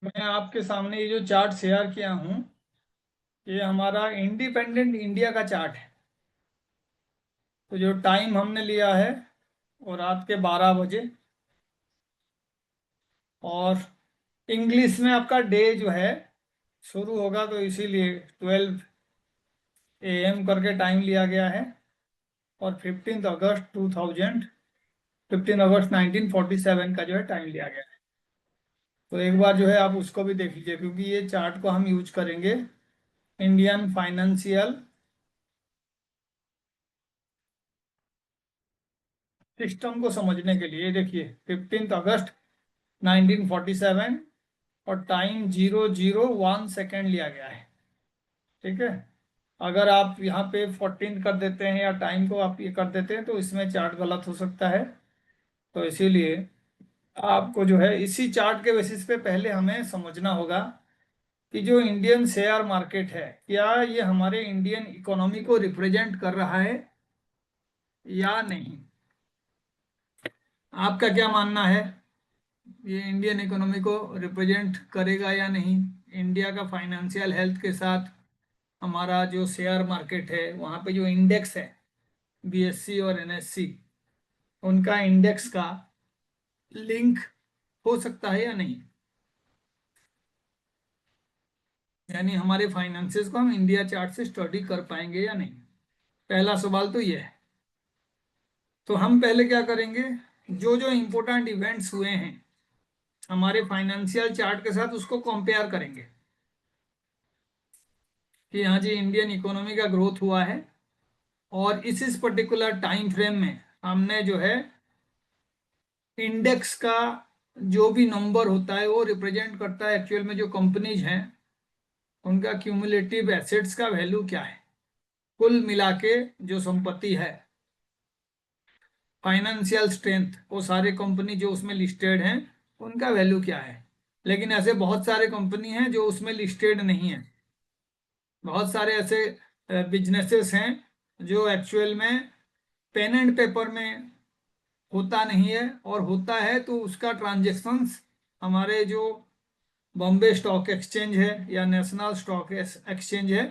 मैं आपके सामने ये जो चार्ट शेयर किया हूँ, ये हमारा इंडिपेंडेंट इंडिया का चार्ट है। तो जो टाइम हमने लिया है वो रात के 12 बजे, और इंग्लिश में आपका डे जो है शुरू होगा, तो इसीलिए 12 AM करके टाइम लिया गया है। और 15 अगस्त 1947 का जो है टाइम लिया गया है। तो एक बार जो है आप उसको भी देख लीजिए, क्योंकि ये चार्ट को हम यूज करेंगे इंडियन फाइनेंशियल सिस्टम को समझने के लिए। देखिए 15 अगस्त 1947 और टाइम 001 सेकेंड लिया गया है। ठीक है, अगर आप यहाँ पे 14 कर देते हैं या टाइम को आप ये कर देते हैं तो इसमें चार्ट गलत हो सकता है। तो इसीलिए आपको जो है इसी चार्ट के बेसिस पे पहले हमें समझना होगा कि जो इंडियन शेयर मार्केट है, क्या ये हमारे इंडियन इकोनॉमी को रिप्रेजेंट कर रहा है या नहीं। आपका क्या मानना है, ये इंडियन इकोनॉमी को रिप्रेजेंट करेगा या नहीं। इंडिया का फाइनेंशियल हेल्थ के साथ हमारा जो शेयर मार्केट है, वहाँ पे जो इंडेक्स है BSE और NSE, उनका इंडेक्स का लिंक हो सकता है या नहीं। यानी हमारे फाइनेंसेस को हम इंडिया चार्ट से स्टडी कर पाएंगे या नहीं। पहला सवाल तो ये है। तो हम पहले क्या करेंगे, जो जो इम्पोर्टेंट इवेंट्स हुए हैं हमारे फाइनेंशियल चार्ट के साथ, उसको कंपेयर करेंगे कि हाँ जी इंडियन इकोनॉमी का ग्रोथ हुआ है, और इस पर्टिकुलर टाइम फ्रेम में हमने जो है इंडेक्स का जो भी नंबर होता है वो रिप्रेजेंट करता है एक्चुअल में जो कंपनीज हैं उनका क्यूमुलेटिव एसेट्स का वैल्यू क्या है, कुल मिला के जो संपत्ति है, फाइनेंशियल स्ट्रेंथ, वो सारे कंपनी जो उसमें लिस्टेड हैं उनका वैल्यू क्या है। लेकिन ऐसे बहुत सारे कंपनी हैं जो उसमें लिस्टेड नहीं है। बहुत सारे ऐसे बिजनेसेस हैं जो एक्चुअल में पेन एंड पेपर में होता नहीं है, और होता है तो उसका ट्रांजेक्शन्स हमारे जो बॉम्बे स्टॉक एक्सचेंज है या नेशनल स्टॉक एक्सचेंज है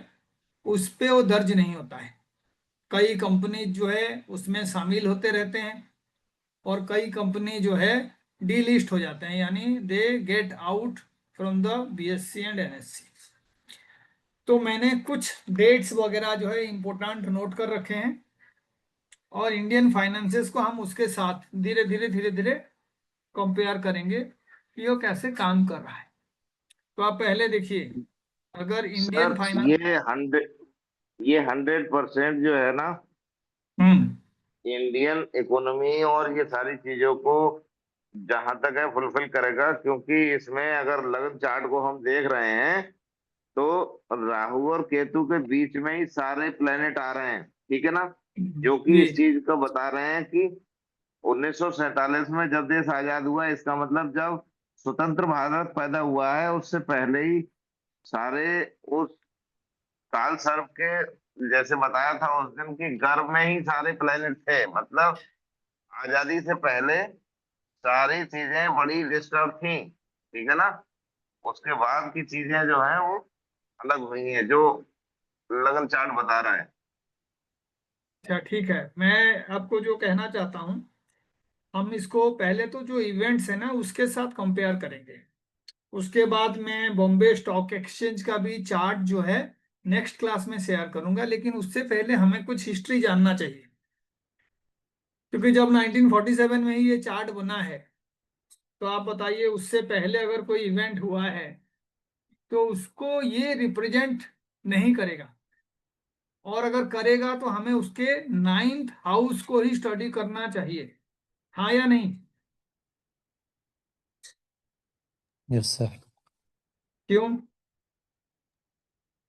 उस पे वो दर्ज नहीं होता है। कई कंपनी जो है उसमें शामिल होते रहते हैं, और कई कंपनी जो है डीलिस्ट हो जाते हैं, यानी they get out from the BSE and NSE। तो मैंने कुछ डेट्स वगैरह जो है इंपॉर्टेंट नोट कर रखे हैं, और इंडियन फाइनेंसेस को हम उसके साथ धीरे धीरे कंपेयर करेंगे कि वो कैसे काम कर रहा है। तो आप पहले देखिए, अगर इंडियन सर फाइनेंस। ये 100% जो है ना, हम्म। इंडियन इकोनॉमी और ये सारी चीजों को जहां तक है फुलफिल करेगा, क्योंकि इसमें अगर लगन चार्ट को हम देख रहे हैं तो राहु और केतु के बीच में ही सारे प्लेनेट आ रहे हैं, ठीक है ना। जो कि जी। इस चीज को बता रहे हैं कि 1947 में जब देश आजाद हुआ, इसका मतलब जब स्वतंत्र भारत पैदा हुआ है उससे पहले ही सारे उस काल सर्प के जैसे बताया था उस दिन की गर्भ में ही सारे प्लेनेट थे। मतलब आजादी से पहले सारी चीजें बड़ी डिस्टर्ब थी, ठीक है ना। उसके बाद की चीजें जो है वो अलग हुई हैं, जो लगन चार्ट बता रहा है। अच्छा ठीक है, मैं आपको जो कहना चाहता हूँ, हम इसको पहले तो जो इवेंट्स है ना उसके साथ कंपेयर करेंगे। उसके बाद मैं बॉम्बे स्टॉक एक्सचेंज का भी चार्ट जो है नेक्स्ट क्लास में शेयर करूंगा, लेकिन उससे पहले हमें कुछ हिस्ट्री जानना चाहिए। क्योंकि जब 1947 में ही ये चार्ट बना है, तो आप बताइए उससे पहले अगर कोई इवेंट हुआ है तो उसको ये रिप्रेजेंट नहीं करेगा, और अगर करेगा तो हमें उसके 9th हाउस को ही स्टडी करना चाहिए। हाँ या नहीं। Yes sir. क्यों।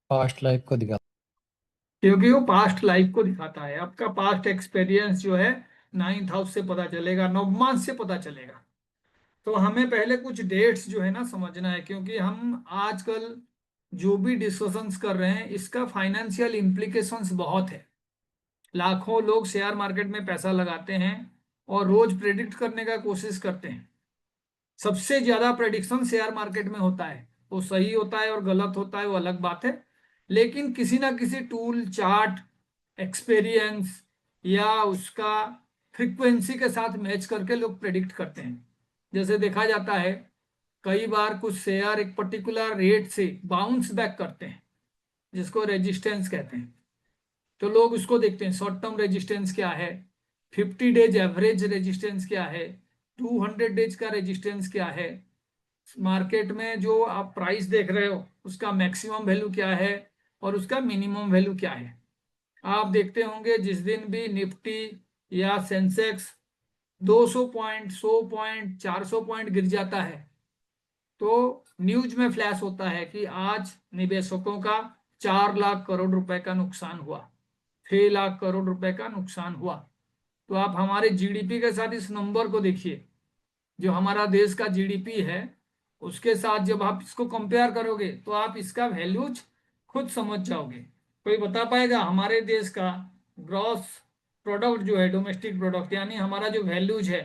पास्ट लाइफ को दिखा। क्योंकि वो पास्ट लाइफ को दिखाता है, आपका पास्ट एक्सपीरियंस जो है 9th हाउस से पता चलेगा, नवमांश से पता चलेगा। तो हमें पहले कुछ डेट्स जो है ना समझना है, क्योंकि हम आजकल जो भी डिस्कशंस कर रहे हैं इसका फाइनेंशियल इम्प्लीकेशंस बहुत है। लाखों लोग शेयर मार्केट में पैसा लगाते हैं और रोज प्रेडिक्ट करने का कोशिश करते हैं। सबसे ज्यादा प्रेडिक्शन शेयर मार्केट में होता है। वो सही होता है और गलत होता है वो अलग बात है, लेकिन किसी ना किसी टूल, चार्ट, एक्सपीरियंस या उसका फ्रीक्वेंसी के साथ मैच करके लोग प्रेडिक्ट करते हैं। जैसे देखा जाता है कई बार कुछ शेयर एक पर्टिकुलर रेट से बाउंस बैक करते हैं, जिसको रेजिस्टेंस कहते हैं। तो लोग उसको देखते हैं, शॉर्ट टर्म रेजिस्टेंस क्या है, 50 डेज एवरेज रेजिस्टेंस क्या है, 200 डेज का रेजिस्टेंस क्या है, मार्केट में जो आप प्राइस देख रहे हो उसका मैक्सिमम वैल्यू क्या है और उसका मिनिमम वैल्यू क्या है। आप देखते होंगे जिस दिन भी निफ्टी या सेंसेक्स 200 पॉइंट, 100 पॉइंट, 400 पॉइंट गिर जाता है तो न्यूज में फ्लैश होता है कि आज निवेशकों का 4 लाख करोड़ रुपए का नुकसान हुआ, 6 लाख करोड़ रुपए का नुकसान हुआ। तो आप हमारे जीडीपी के साथ इस नंबर को देखिए, जो हमारा देश का जीडीपी है उसके साथ जब आप इसको कंपेयर करोगे तो आप इसका वैल्यूज खुद समझ जाओगे। कोई बता पाएगा हमारे देश का ग्रॉस प्रोडक्ट जो है, डोमेस्टिक प्रोडक्ट, यानी हमारा जो वैल्यूज है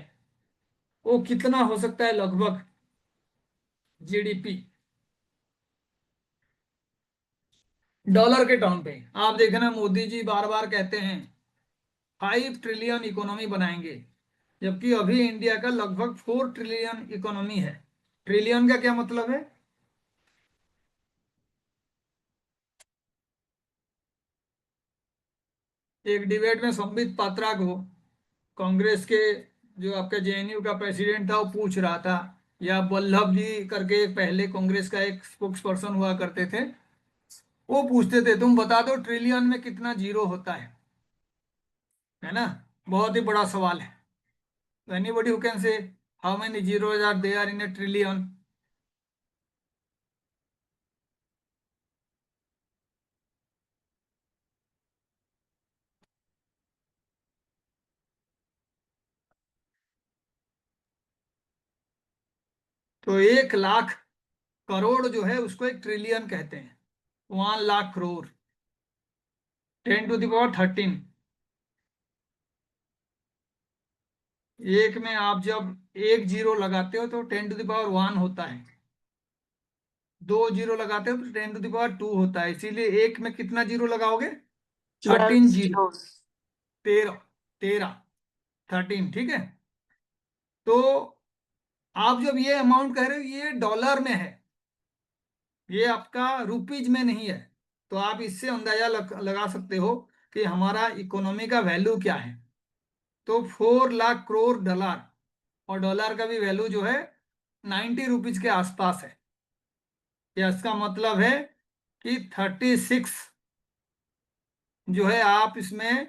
वो कितना हो सकता है लगभग जीडीपी डॉलर के टर्म पे? आप देखना मोदी जी बार बार कहते हैं 5 ट्रिलियन इकोनॉमी बनाएंगे, जबकि अभी इंडिया का लगभग 4 ट्रिलियन इकोनॉमी है। ट्रिलियन का क्या मतलब है? एक डिबेट में संबित पात्रा को कांग्रेस के जो आपका जेएनयू का प्रेसिडेंट था वो पूछ रहा था, या वल्लभ जी करके पहले कांग्रेस का एक स्पोक्स पर्सन हुआ करते थे, वो पूछते थे तुम बता दो ट्रिलियन में कितना जीरो होता है ना? बहुत ही बड़ा सवाल है। Anybody who can say how many zeros are there in a trillion? तो 1 लाख करोड़ जो है उसको एक ट्रिलियन कहते हैं। 1 lakh crore, 10 to the power 13। एक में आप जब एक जीरो लगाते हो तो 10 टू द पावर 1 होता है, 2 जीरो लगाते हो तो 10 टू द पावर 2 होता है। इसीलिए एक में कितना जीरो लगाओगे? 12 13 जीरो, zeros. 13, 13, 13, ठीक है। तो आप जब ये अमाउंट कह रहे हो ये डॉलर में है, ये आपका रुपीज में नहीं है, तो आप इससे अंदाजा लगा सकते हो कि हमारा इकोनॉमी का वैल्यू क्या है। तो 4 लाख करोड़ डॉलर, और डॉलर का भी वैल्यू जो है 90 रुपीज के आसपास है। या इसका मतलब है कि 36 जो है आप इसमें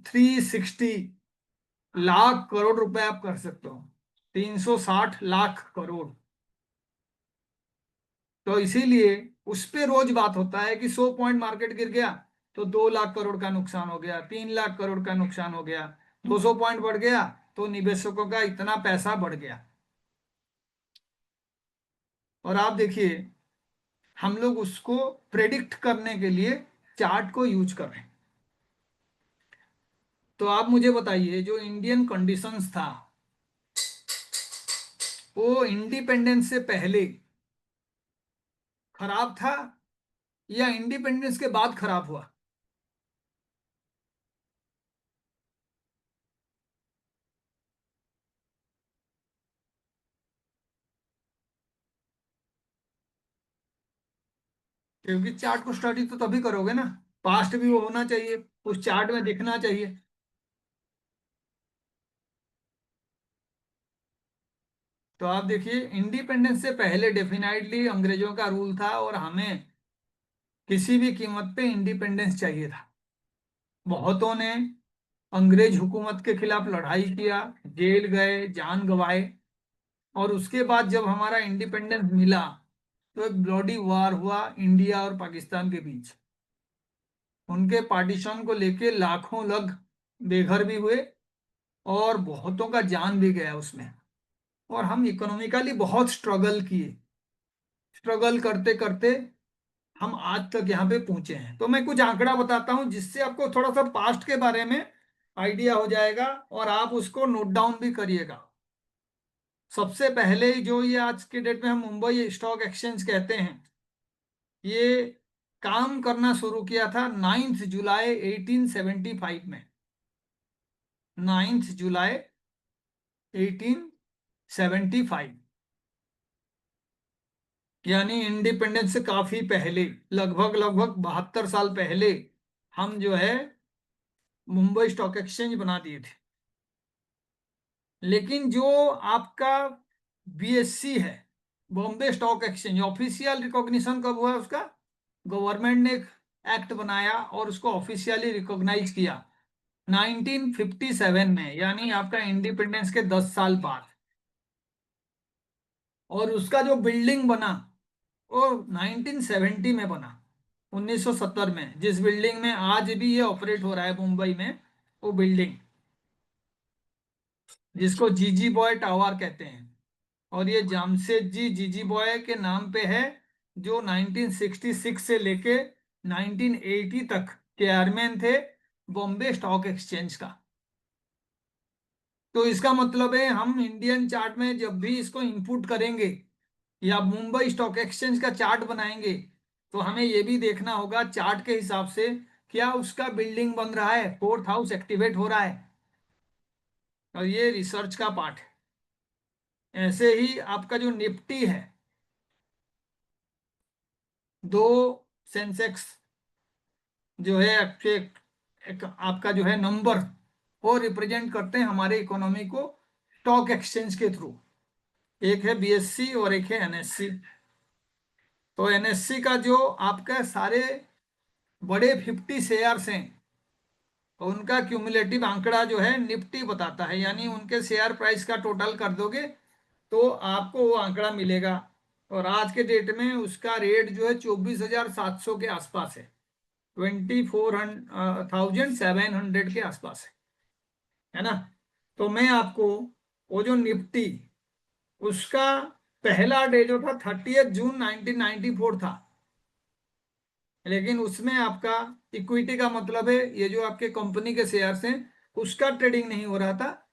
360 लाख करोड़ रुपए आप कर सकते हो, 360 लाख करोड़। तो इसीलिए उस पे रोज बात होता है कि 100 पॉइंट मार्केट गिर गया तो 2 लाख करोड़ का नुकसान हो गया, 3 लाख करोड़ का नुकसान हो गया, 200 पॉइंट बढ़ गया तो निवेशकों का इतना पैसा बढ़ गया। और आप देखिए हम लोग उसको प्रेडिक्ट करने के लिए चार्ट को यूज कर रहे हैं। तो आप मुझे बताइए जो इंडियन कंडीशंस था वो इंडिपेंडेंस से पहले खराब था या इंडिपेंडेंस के बाद खराब हुआ? क्योंकि चार्ट को स्टडी तो तभी करोगे ना, पास्ट भी वो होना चाहिए, उस चार्ट में दिखना चाहिए। तो आप देखिए इंडिपेंडेंस से पहले डेफिनेटली अंग्रेजों का रूल था और हमें किसी भी कीमत पे इंडिपेंडेंस चाहिए था। बहुतों ने अंग्रेज हुकूमत के खिलाफ लड़ाई किया, जेल गए, जान गंवाए, और उसके बाद जब हमारा इंडिपेंडेंस मिला तो एक ब्लडी वार हुआ इंडिया और पाकिस्तान के बीच। उनके पार्टीशन को लेके लाखों लोग बेघर भी हुए और बहुतों का जान भी गया उसमें। और हम इकोनॉमिकली बहुत स्ट्रगल किए, स्ट्रगल करते करते हम आज तक यहाँ पे पहुंचे हैं। तो मैं कुछ आंकड़ा बताता हूं जिससे आपको थोड़ा सा पास्ट के बारे में आइडिया हो जाएगा और आप उसको नोट डाउन भी करिएगा। सबसे पहले जो ये आज के डेट में हम मुंबई स्टॉक एक्सचेंज कहते हैं, ये काम करना शुरू किया था 9 जुलाई 1875 में। 9 जुलाई 1875, यानी इंडिपेंडेंस से काफी पहले, लगभग लगभग 72 साल पहले हम जो है मुंबई स्टॉक एक्सचेंज बना दिए थे। लेकिन जो आपका बीएससी है, Bombay stock exchange, official recognition कब हुआ उसका? गवर्नमेंट ने एक एक्ट बनाया और उसको ऑफिशियली रिकॉग्नाइज किया 1957 में, यानी आपका इंडिपेंडेंस के 10 साल बाद। और उसका जो बिल्डिंग बना वो 1970 में बना, 1970 में, जिस बिल्डिंग में आज भी ये ऑपरेट हो रहा है मुंबई में, वो बिल्डिंग जिसको जीजी बॉय टावर कहते हैं। और ये जामशेदजी जीजी बॉय के नाम पे है, जो 1966 से लेके 1980 तक चेयरमैन थे बॉम्बे स्टॉक एक्सचेंज का। तो इसका मतलब है हम इंडियन चार्ट में जब भी इसको इनपुट करेंगे या मुंबई स्टॉक एक्सचेंज का चार्ट बनाएंगे, तो हमें ये भी देखना होगा चार्ट के हिसाब से क्या उसका बिल्डिंग बन रहा है, फोर्थ हाउस एक्टिवेट हो रहा है। और ये रिसर्च का पार्ट है। ऐसे ही आपका जो निफ्टी है, दो सेंसेक्स जो है एक आपका जो है नंबर, वो रिप्रेजेंट करते हैं हमारे इकोनॉमी को स्टॉक एक्सचेंज के थ्रू। एक है बीएससी और एक है एनएससी। तो एनएससी का जो आपका सारे बड़े 50 शेयर्स हैं, उनका क्यूमुलेटिव आंकड़ा जो है निफ्टी बताता है, यानी उनके शेयर प्राइस का टोटल कर दोगे तो आपको वो आंकड़ा मिलेगा। और आज के डेट में उसका रेट जो है 24,700 के आसपास है, 24,700 के आसपास है ना। तो मैं आपको वो जो निफ्टी, उसका पहला डे जो था 30 जून 1994 था। लेकिन उसमें आपका इक्विटी का मतलब है ये जो आपके कंपनी के शेयर्स हैं, उसका ट्रेडिंग नहीं हो रहा था,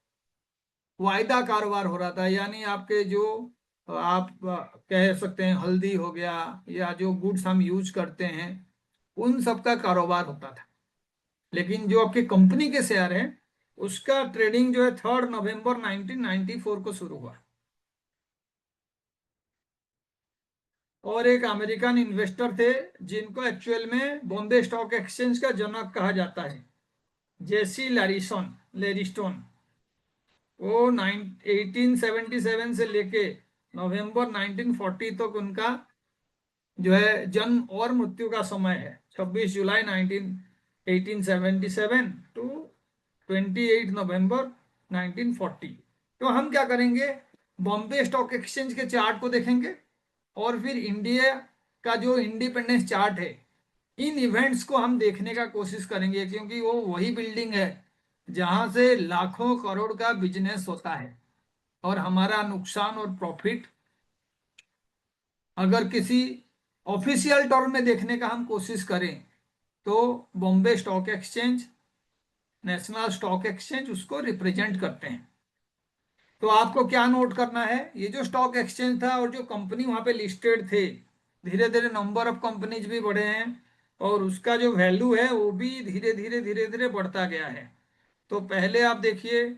वायदा कारोबार हो रहा था। यानी आपके जो आप कह सकते हैं हल्दी हो गया या जो गुड्स हम यूज करते हैं, उन सब का कारोबार होता था। लेकिन जो आपके कंपनी के शेयर हैं, उसका ट्रेडिंग जो है 3 नवंबर 1994 को शुरू हुआ। और एक अमेरिकन इन्वेस्टर थे जिनको एक्चुअल में बॉम्बे स्टॉक एक्सचेंज का जनक कहा जाता है, जेसी लैरिस्टोन। वो 1877 से लेके नवंबर 1940 तक उनका जो है जन्म और मृत्यु का समय है, 26 जुलाई 1877 टू 28 नवंबर 1940। तो हम क्या करेंगे, बॉम्बे स्टॉक एक्सचेंज के चार्ट को देखेंगे और फिर इंडिया का जो इंडिपेंडेंस चार्ट है, इन इवेंट्स को हम देखने का कोशिश करेंगे, क्योंकि वो वही बिल्डिंग है जहां से लाखों करोड़ का बिजनेस होता है। और हमारा नुकसान और प्रॉफिट अगर किसी ऑफिशियल टर्म में देखने का हम कोशिश करें, तो Bombay stock exchange, national stock exchange उसको रिप्रेजेंट करते हैं। तो आपको क्या नोट करना है, ये जो स्टॉक एक्सचेंज था और जो कंपनी वहां पे लिस्टेड थे, धीरे धीरे नंबर ऑफ कंपनीज भी बढ़े हैं और उसका जो वैल्यू है वो भी धीरे धीरे बढ़ता गया है। तो पहले आप देखिए,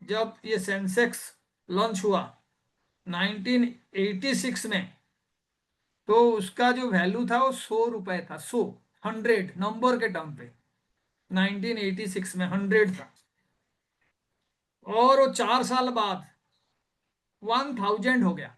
जब ये सेंसेक्स लॉन्च हुआ 1986 में, तो उसका जो वैल्यू था वो 100 रुपए था, 100 नंबर के टर्म पे 1986 में 100 था। और वो 4 साल बाद 1000 हो गया।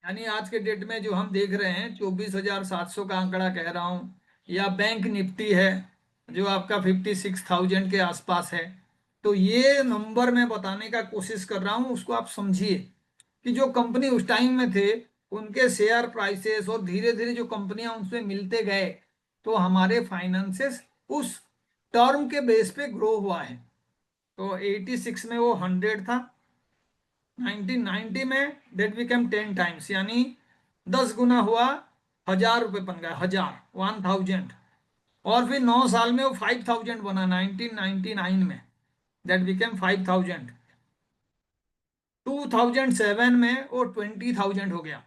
यानी आज के डेट में जो हम देख रहे हैं 24,700 का आंकड़ा कह रहा हूं, या बैंक निफ्टी है जो आपका 56,000 के आसपास है। तो ये नंबर मैं बताने का कोशिश कर रहा हूं, उसको आप समझिए कि जो कंपनी उस टाइम में थे उनके शेयर प्राइसेस और धीरे धीरे जो कंपनियां उनसे मिलते गए, तो हमारे फाइनेंसेस उस टर्म के बेस पे ग्रो हुआ है। तो 86 में वो 100 था, 1990 में डेट बिकम 10 टाइम्स, यानी 10 गुना हुआ, 1,000 रुपये बन गया, 1000। और फिर 9 साल में वो 5,000 बना 1999 में, दैट बिकेम 5,000। 2007 में वो 20,000 हो गया,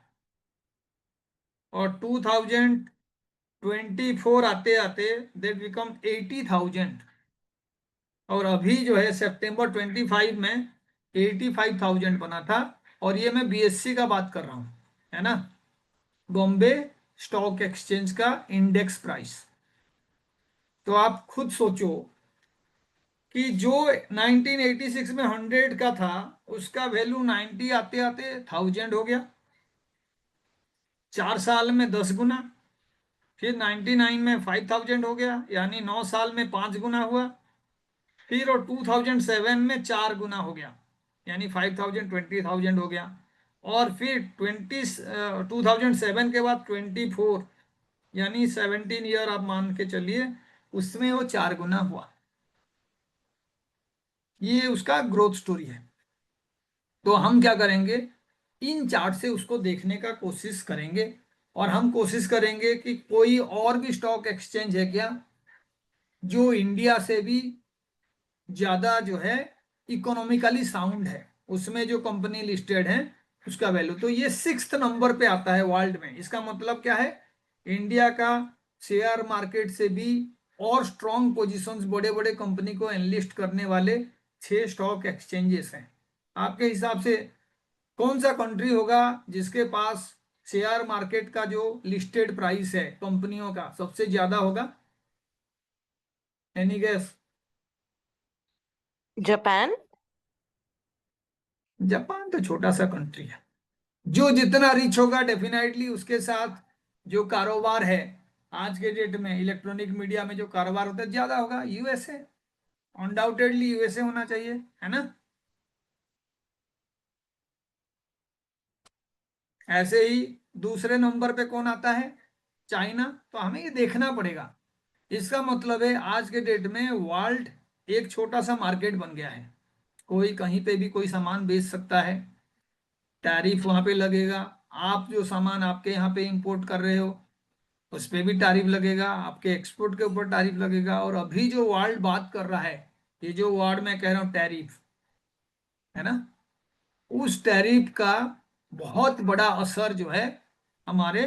और 2024 आते आते दैट बिकम 80,000, और अभी जो है सितंबर 25 में 85,000 बना था। और ये मैं बीएससी का बात कर रहा हूँ, है ना, बॉम्बे स्टॉक एक्सचेंज का इंडेक्स प्राइस। तो आप खुद सोचो कि जो 1986 में 100 का था, उसका वैल्यू 90 आते आते 1000 हो गया, 4 साल में 10 गुना। फिर 99 में 5000 हो गया, यानी 9 साल में 5 गुना हुआ। फिर और 2007 में 4 गुना हो गया, यानी 5000 20,000 हो गया। और फिर 2007 के बाद 24, यानी 17 ईयर आप मान के चलिए, उसमें वो 4 गुना हुआ। ये उसका ग्रोथ स्टोरी है। तो हम क्या करेंगे, इन चार्ट से उसको देखने का कोशिश करेंगे, और हम कोशिश करेंगे कि कोई और भी स्टॉक एक्सचेंज है क्या जो इंडिया से भी ज्यादा जो है इकोनॉमिकली साउंड है, उसमें जो कंपनी लिस्टेड है उसका वैल्यू। तो ये 6th नंबर पे आता है वर्ल्ड में। इसका मतलब क्या है, इंडिया का शेयर मार्केट से भी और स्ट्रॉन्ग पोजीशंस, बड़े बड़े कंपनी को एनलिस्ट करने वाले 6 स्टॉक एक्सचेंजेस हैं। आपके हिसाब से कौन सा कंट्री होगा जिसके पास शेयर मार्केट का जो लिस्टेड प्राइस है कंपनियों का सबसे ज्यादा होगा? Any guess? जापान। जापान तो छोटा सा कंट्री है। जो जितना रिच होगा डेफिनेटली उसके साथ जो कारोबार है, आज के डेट में इलेक्ट्रॉनिक मीडिया में जो कारोबार होता है ज्यादा होगा यूएसए। अनडाउटेडली यूएसए होना चाहिए, है ना। ऐसे ही दूसरे नंबर पे कौन आता है? चाइना। तो हमें ये देखना पड़ेगा। इसका मतलब है आज के डेट में वर्ल्ड एक छोटा सा मार्केट बन गया है। कोई कहीं पे भी कोई सामान बेच सकता है, टैरिफ वहां पे लगेगा। आप जो सामान आपके यहाँ पे इंपोर्ट कर रहे हो उस पे भी टैरिफ लगेगा, आपके एक्सपोर्ट के ऊपर टैरिफ लगेगा। और अभी जो वर्ल्ड बात कर रहा है, ये जो वर्ड मैं कह रहा हूँ टैरिफ, है ना, उस टैरिफ का बहुत बड़ा असर जो है हमारे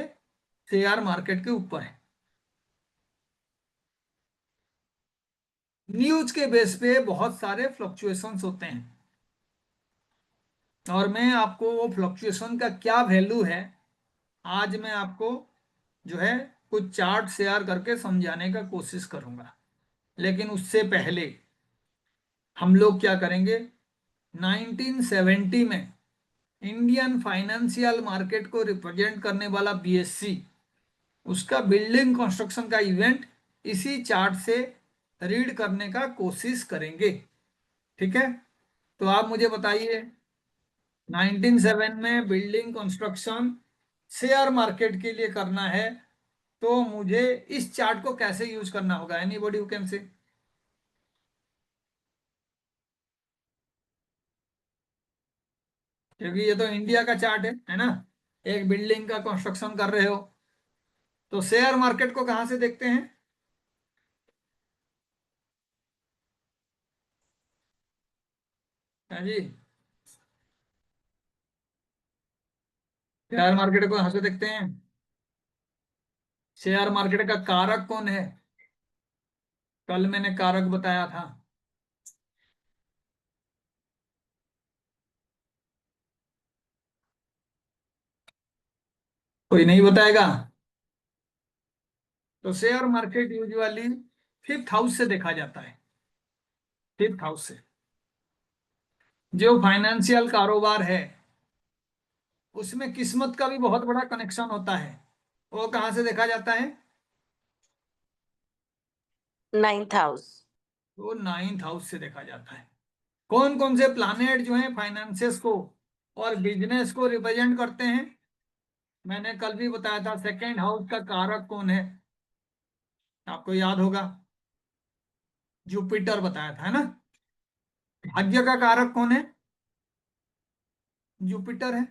शेयर मार्केट के ऊपर है। न्यूज के बेस पे बहुत सारे फ्लक्चुएशंस होते हैं, और मैं आपको वो फ्लक्चुएशन का क्या वैल्यू है आज मैं आपको जो है कुछ चार्ट शेयर करके समझाने का कोशिश करूंगा। लेकिन उससे पहले हम लोग क्या करेंगे, 1970 में इंडियन फाइनेंशियल मार्केट को रिप्रेजेंट करने वाला बीएससी, उसका बिल्डिंग कंस्ट्रक्शन का इवेंट इसी चार्ट से रीड करने का कोशिश करेंगे। ठीक है, तो आप मुझे बताइए 1907 में बिल्डिंग कंस्ट्रक्शन शेयर मार्केट के लिए करना है, तो मुझे इस चार्ट को कैसे यूज करना होगा? एनीबॉडी हु कैन से? क्योंकि ये तो इंडिया का चार्ट है ना, एक बिल्डिंग का कंस्ट्रक्शन कर रहे हो, तो शेयर मार्केट को कहां से देखते हैं? हाँ जी, शेयर मार्केट को कहां से देखते हैं? शेयर मार्केट का कारक कौन है? कल मैंने कारक बताया था। कोई नहीं बताएगा? तो share market usually 5th house से देखा जाता है। 5th हाउस से जो फाइनेंशियल कारोबार है उसमें किस्मत का भी बहुत बड़ा कनेक्शन होता है। वो कहां से देखा जाता है? 9th house. वो 9th हाउस से देखा जाता है। कौन कौन से प्लानेट जो है फाइनेंसेस को और बिजनेस को रिप्रेजेंट करते हैं? मैंने कल भी बताया था, 2nd हाउस का कारक कौन है? आपको याद होगा, जुपिटर बताया था, है ना। भाग्य का कारक कौन है? जुपिटर है।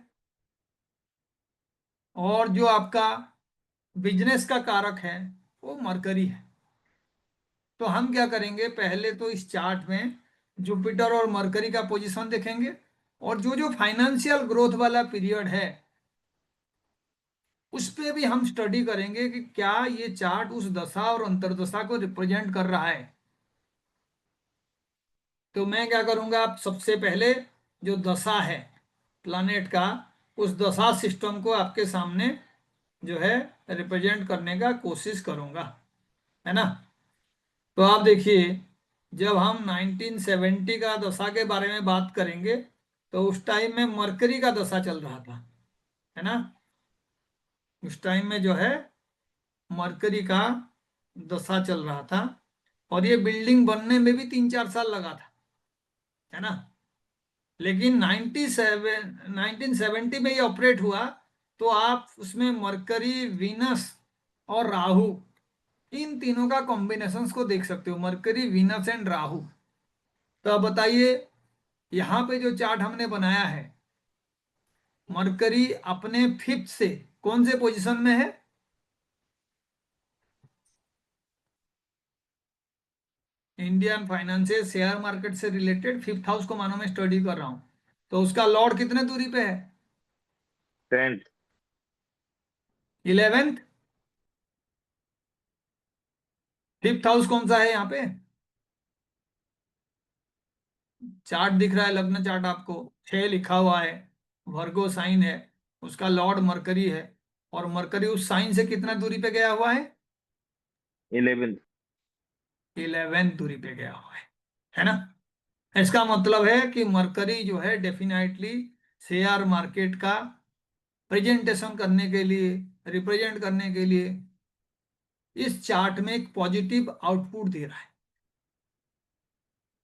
और जो आपका बिजनेस का कारक है वो मरकरी है। तो हम क्या करेंगे, पहले तो इस चार्ट में जुपिटर और मरकरी का पोजीशन देखेंगे, और जो जो फाइनेंशियल ग्रोथ वाला पीरियड है उस पे भी हम स्टडी करेंगे कि क्या ये चार्ट उस दशा और अंतर्दशा को रिप्रेजेंट कर रहा है। तो मैं क्या करूंगा, आप सबसे पहले जो दशा है प्लानेट का, उस दशा सिस्टम को आपके सामने जो है रिप्रेजेंट करने का कोशिश करूंगा, है ना। तो आप देखिए, जब हम 1970 का दशा के बारे में बात करेंगे तो उस टाइम में मरकरी का दशा चल रहा था, है ना। उस टाइम में जो है मरकरी का दशा चल रहा था और ये बिल्डिंग बनने में भी 3-4 साल लगा था, है ना। लेकिन 1970 में ये ऑपरेट हुआ तो आप उसमें मरकरी, वीनस और राहु, इन तीनों का कॉम्बिनेशंस को देख सकते हो, मरकरी, वीनस एंड राहु। तो अब बताइए, यहाँ पे जो चार्ट हमने बनाया है, मरकरी अपने फिफ्थ से कौन से पोजीशन में है? इंडियन फाइनेंशियल शेयर मार्केट से रिलेटेड फिफ्थ हाउस को मानो मैं स्टडी कर रहा हूं, तो उसका लॉर्ड कितने दूरी पे है? 10th। 11th। फिफ्थ हाउस कौन सा है यहाँ पे? चार्ट दिख रहा है, लग्न चार्ट आपको, 6 लिखा हुआ है, वर्गो साइन है, उसका लॉर्ड मरकरी है, और मरकरी उस साइन से कितना दूरी पे गया हुआ है? 11th। 11th दूरी पे गया हुआ है ना। इसका मतलब है कि मरकरी जो है डेफिनेटली शेयर मार्केट का प्रेजेंटेशन करने के लिए, रिप्रेजेंट करने के लिए इस चार्ट में एक पॉजिटिव आउटपुट दे रहा है।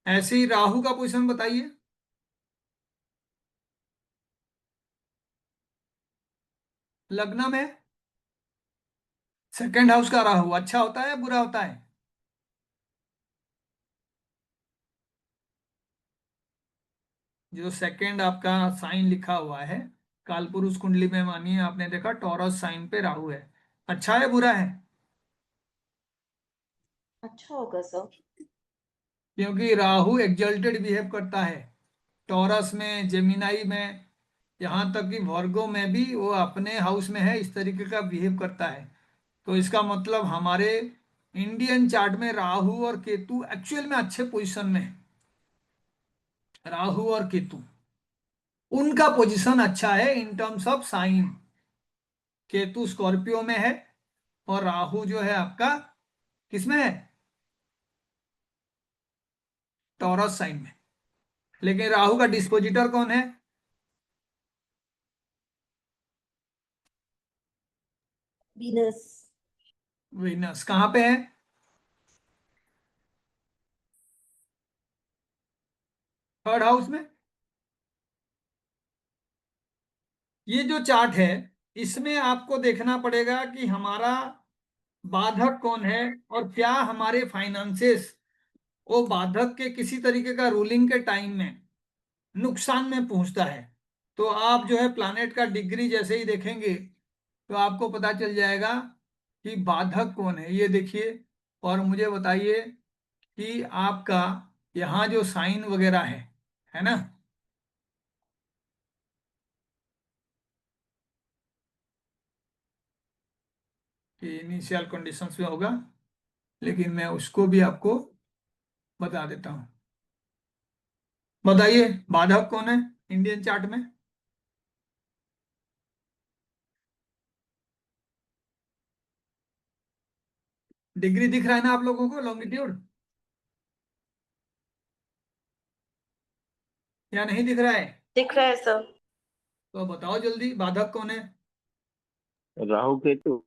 ऐसे ही राहु का पोजीशन बताइए। लग्न में सेकेंड हाउस का राहु अच्छा होता है बुरा होता है? जो सेकेंड आपका साइन लिखा हुआ है कालपुरुष कुंडली में, मानिए आपने देखा टॉरस साइन पे राहु है, अच्छा है बुरा है? अच्छा होगा सर। क्योंकि राहु एग्जल्टेड बिहेव करता है, टॉरस में, जेमिनाई में, यहाँ तक कि वर्गो में भी वो अपने हाउस में है, इस तरीके का बिहेव करता है। तो इसका मतलब हमारे इंडियन चार्ट में राहु और केतु एक्चुअल में अच्छे पोजीशन में है। राहु और केतु, उनका पोजीशन अच्छा है in terms of sine. Ketu Scorpio में है और राहु जो है आपका किसमें है? टॉरस साइन में। लेकिन राहु का डिस्पोजिटर कौन है? वीनस। वीनस। कहाँ पे है? थर्ड हाउस में। ये जो चार्ट है इसमें आपको देखना पड़ेगा कि हमारा बाधक कौन है और क्या हमारे फाइनेंसेस वो बाधक के किसी तरीके का रूलिंग के टाइम में नुकसान में पहुंचता है। तो आप जो है प्लानेट का डिग्री जैसे ही देखेंगे तो आपको पता चल जाएगा कि बाधक कौन है। ये देखिए और मुझे बताइए कि आपका यहाँ जो साइन वगैरह है ना, कि इनिशियल कंडीशंस में होगा, लेकिन मैं उसको भी आपको बता देता हूँ। बताइए बाधक कौन है इंडियन चार्ट में? डिग्री दिख रहा है ना आप लोगों को, लॉन्गिट्यूड, या नहीं दिख रहा है? दिख रहा है सर। तो बताओ जल्दी, बाधक कौन है? राहु केतु।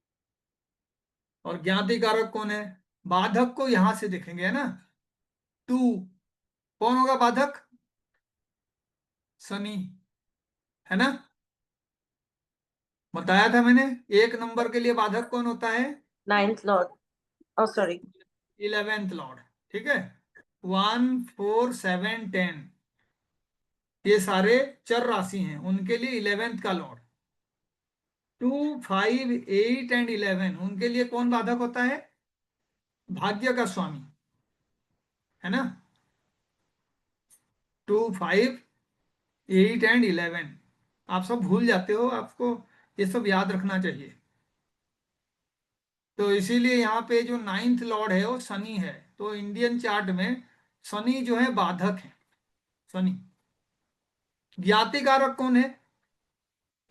और ज्ञाति कारक कौन है? बाधक को यहां से देखेंगे, है ना। 2, कौन होगा बाधक? शनि, है ना। बताया था मैंने, 1 नंबर के लिए बाधक कौन होता है? 9th Lord. ओ सॉरी। 11th लॉर्ड, ठीक है। 1, 4, 7, 10 ये सारे चर राशि हैं, उनके लिए 11th का लॉर्ड। 2, 5, 8 एंड 11 उनके लिए कौन बाधक होता है? भाग्य का स्वामी, है ना। 2, 5, 8 और 11 आप सब भूल जाते हो, आपको ये सब याद रखना चाहिए। तो इसीलिए यहाँ पे जो 9th लॉर्ड है वो शनि है। तो इंडियन चार्ट में शनि जो है बाधक है। शनि ज्ञाति कारक कौन है?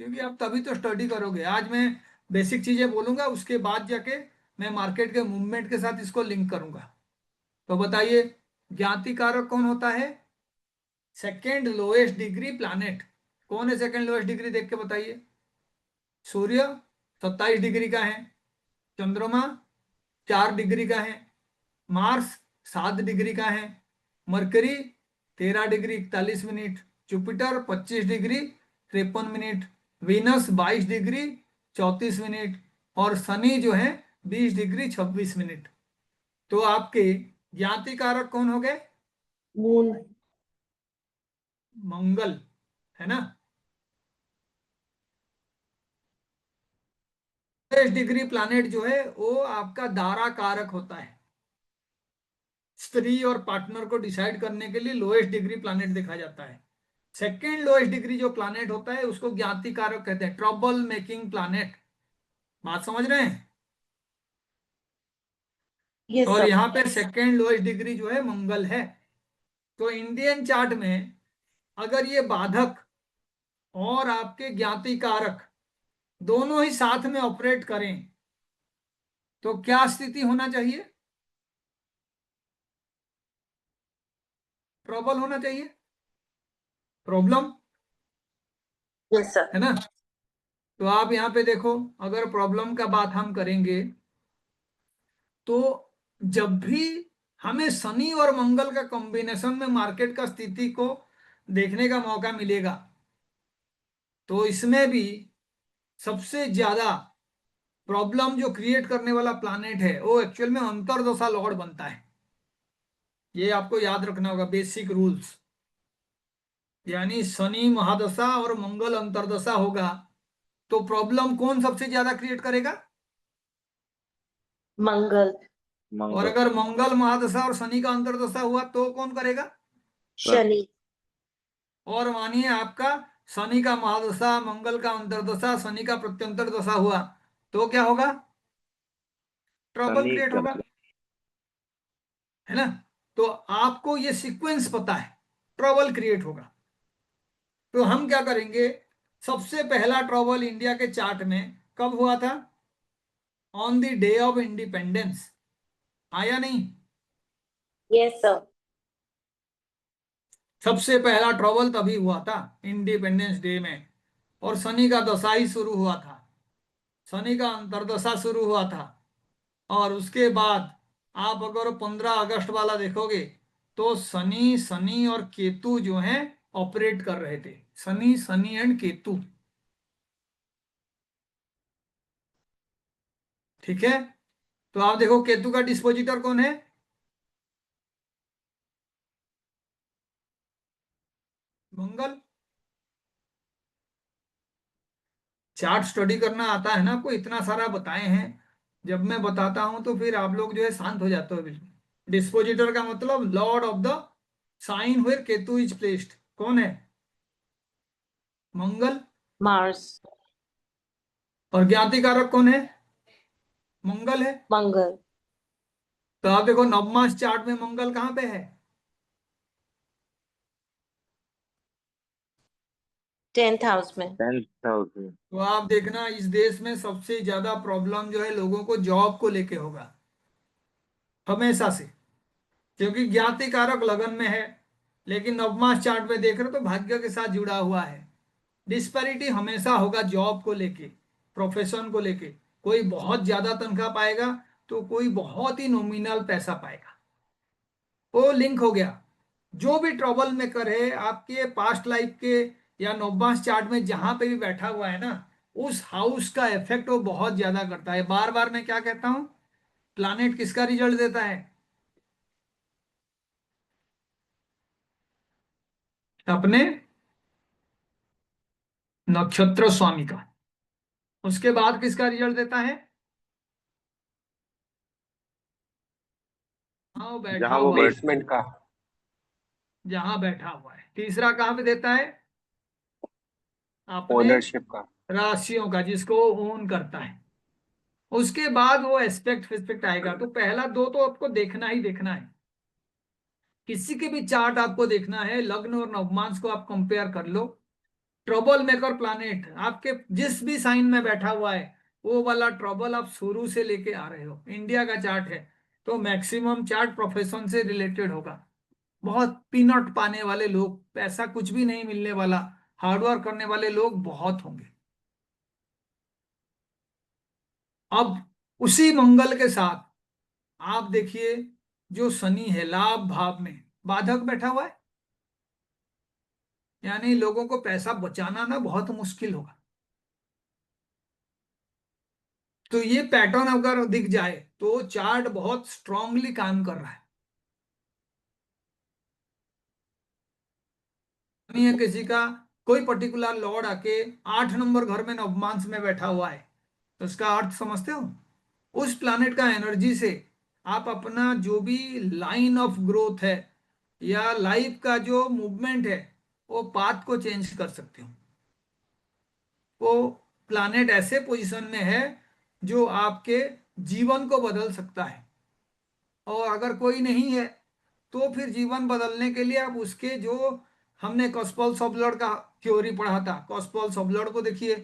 क्योंकि आप तभी तो स्टडी करोगे। आज मैं बेसिक चीजें बोलूंगा, उसके बाद जाके मैं मार्केट के मूवमेंट के साथ इसको लिंक करूंगा। तो बताइए ज्ञाति कारक कौन होता है? Second lowest degree planet. कौन है सेकेंड लोएस्ट डिग्री? देख के बताइए। सूर्य 27 डिग्री का है, चंद्रमा 4 डिग्री का है, मार्स 7 डिग्री का है, mercury 13 degree 41 minute, Jupiter 25 degree 53 minute, Venus 22 degree 34 minute, और शनि जो है 20 डिग्री 26 मिनट। तो आपके ज्ञाति कारक कौन हो गए? Moon. मंगल, है ना। 20 डिग्री प्लैनेट जो है वो आपका दारा कारक होता है। स्त्री और पार्टनर को डिसाइड करने के लिए लोएस्ट डिग्री प्लैनेट देखा जाता है। सेकेंड लोएस्ट डिग्री जो प्लैनेट होता है उसको ज्ञाति कारक कहते हैं, ट्रबल मेकिंग प्लैनेट। बात समझ रहे हैं? Yes, और sir. यहाँ पे सेकेंड लोएस्ट डिग्री जो है मंगल है। तो इंडियन चार्ट में अगर ये बाधक और आपके ज्ञाति कारक दोनों ही साथ में ऑपरेट करें तो क्या स्थिति होना चाहिए? ट्रबल होना चाहिए, प्रॉब्लम, Yes, sir. है ना। तो आप यहाँ पे देखो, अगर प्रॉब्लम का बात हम करेंगे तो जब भी हमें शनि और मंगल का कॉम्बिनेशन में मार्केट का स्थिति को देखने का मौका मिलेगा तो इसमें भी सबसे ज्यादा प्रॉब्लम जो क्रिएट करने वाला प्लैनेट है वो एक्चुअल में अंतर्दशा लॉर्ड बनता है। ये आपको याद रखना होगा, बेसिक रूल्स। यानी शनि महादशा और मंगल अंतर्दशा होगा तो प्रॉब्लम कौन सबसे ज्यादा क्रिएट करेगा? Mangal. और मंगल। अगर मंगल महादशा और शनि का अंतर्दशा हुआ तो कौन करेगा? Shani. और मानिए आपका शनि का महादशा, मंगल का अंतर्दशा, शनि का प्रत्यंतर दशा हुआ तो क्या होगा? ट्रबल शनि क्रिएट का। होगा, है ना। तो आपको ये सीक्वेंस पता है, ट्रबल क्रिएट होगा। तो हम क्या करेंगे, सबसे पहला ट्रबल इंडिया के चार्ट में कब हुआ था? On the day of independence. आया नहीं? Yes, sir. सबसे पहला ट्रबल तभी हुआ था, इंडिपेंडेंस डे में। और शनि का दशा ही शुरू हुआ था, शनि का अंतर्दशा शुरू हुआ था। और उसके बाद आप अगर 15 अगस्त वाला देखोगे तो शनि, शनि और केतु जो हैं ऑपरेट कर रहे थे। शनि, शनि एंड केतु, ठीक है। तो आप देखो केतु का डिस्पोजिटर कौन है? मंगल। चार्ट स्टडी करना आता है ना आपको, इतना सारा बताए हैं। जब मैं बताता हूं तो फिर आप लोग जो है शांत हो जाते हो बिल्कुल। डिस्पोजिटर का मतलब lord of the sign where Ketu is placed. कौन है? मंगल। Mars. और ज्ञाति कारक कौन है? मंगल है। Mangal. तो आप देखो नवमास चार्ट में मंगल कहां पे है? 10th house में. 10th हाउस में। तो आप देखना इस देश में सबसे ज्यादा प्रॉब्लम जो है लोगों को जॉब को लेके होगा, हमेशा से। क्योंकि ज्ञाति कारक लगन में है, लेकिन नवमास चार्ट में देख रहे हो तो भाग्य के साथ जुड़ा हुआ है। डिस्पैरिटी हमेशा होगा जॉब को लेके, प्रोफेशन को लेके। कोई बहुत ज्यादा तनख्वाह पाएगा तो कोई बहुत ही नॉमिनल पैसा पाएगा। वो लिंक हो गया। जो भी ट्रबल मेकर है आपके पास्ट लाइफ के या नवमास चार्ट में जहां पे भी बैठा हुआ है ना, उस हाउस का इफेक्ट वो बहुत ज्यादा करता है। बार बार मैं क्या कहता हूं, प्लानेट किसका रिजल्ट देता है? अपने नक्षत्र स्वामी का। उसके बाद किसका रिजल्ट देता है? हाँ, वो बैठा जहां वो हुआ है, बैठ। प्लेसमेंट का। जहां बैठा हुआ है। तीसरा कहां पे देता है? अपने ओनरशिप का। राशियों का, जिसको ओन करता है। उसके बाद वो एस्पेक्ट एस्पेक्ट आएगा। तो पहला दो तो आपको देखना ही देखना है। किसी के भी चार्ट आपको देखना है, लग्न और नवमांश को आप कंपेयर कर लो। ट्रबल मेकर प्लानेट आपके जिस भी साइन में बैठा हुआ है, वो वाला ट्रबल आप शुरू से लेके आ रहे हो। इंडिया का चार्ट है तो मैक्सिमम चार्ट प्रोफेशन से रिलेटेड होगा। बहुत पीनट पाने वाले लोग, पैसा कुछ भी नहीं मिलने वाला, हार्डवर्क करने वाले लोग बहुत होंगे। अब उसी मंगल के साथ आप देखिए, जो शनि है लाभ भाव में बाधक बैठा हुआ है, यानी लोगों को पैसा बचाना ना बहुत मुश्किल होगा। तो ये पैटर्न अगर दिख जाए तो चार्ट बहुत स्ट्रांगली काम कर रहा है। नहीं है किसी का कोई पर्टिकुलर लॉर्ड आके 8 नंबर घर में नवमांश में बैठा हुआ है, तो इसका अर्थ समझते हो? उस प्लैनेट का एनर्जी से आप अपना जो भी लाइन ऑफ ग्रोथ है या लाइफ का जो मूवमेंट है, वो पाथ को चेंज कर सकते हो। वो प्लैनेट ऐसे पोजीशन में है जो आपके जीवन को बदल सकता है। और अगर कोई नहीं है तो फिर जीवन बदलने के लिए आप उसके जो हमने कॉस्पॉल सॉबलर का थ्योरी पढ़ा था, कॉस्पॉल सॉबलर को देखिए।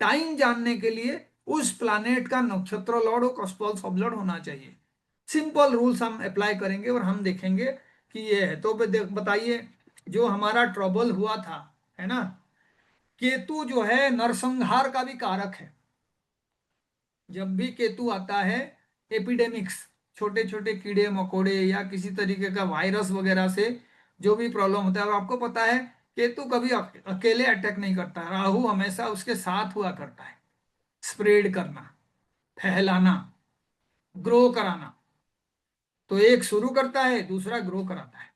टाइम जानने के लिए उस प्लैनेट का नक्षत्र लॉर्ड हो कॉस्पॉल सॉबलर होना चाहिए। सिंपल रूल्स हम अप्लाई करेंगे और हम देखेंगे कि ये है। तो बताइए, जो हमारा ट्रबल हुआ था, है ना, केतु जो है नरसंहार का भी कारक है। जब भी केतु आता है, एपिडेमिक्स, छोटे छोटे कीड़े मकोड़े या किसी तरीके का वायरस वगैरह से जो भी प्रॉब्लम होता है, और आपको पता है केतु कभी अकेले अटैक नहीं करता, राहु हमेशा उसके साथ हुआ करता है। स्प्रेड करना, फैलाना, ग्रो कराना। तो एक शुरू करता है, दूसरा ग्रो कराता है।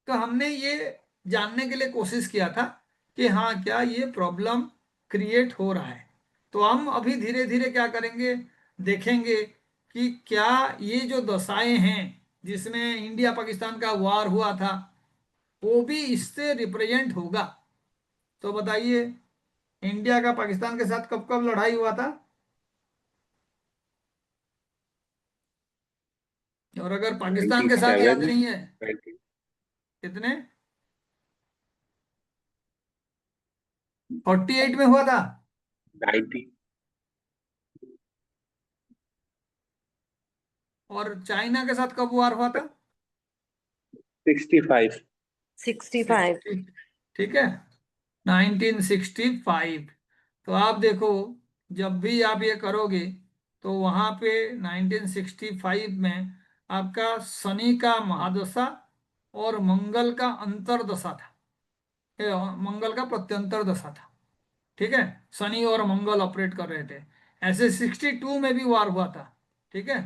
तो हमने ये जानने के लिए कोशिश किया था कि हाँ, क्या ये प्रॉब्लम क्रिएट हो रहा है। तो हम अभी धीरे धीरे क्या करेंगे, देखेंगे कि क्या ये जो दशाएं हैं जिसमें इंडिया पाकिस्तान का वार हुआ था, वो भी इससे रिप्रेजेंट होगा। तो बताइए, इंडिया का पाकिस्तान के साथ कब कब लड़ाई हुआ था? और अगर पाकिस्तान के साथ याद 97, नहीं है, 90, कितने, 48 में हुआ था। 90, और चाइना के साथ कब वार हुआ था? 65। 65. 60, ठीक है, 1965। तो आप देखो, जब भी आप ये करोगे तो वहां पे 1965 में आपका शनि का महादशा और मंगल का अंतरदशा था, मंगल का प्रत्यंतर दशा था। ठीक है, शनि और मंगल ऑपरेट कर रहे थे। ऐसे 62 में भी वार हुआ था। ठीक है,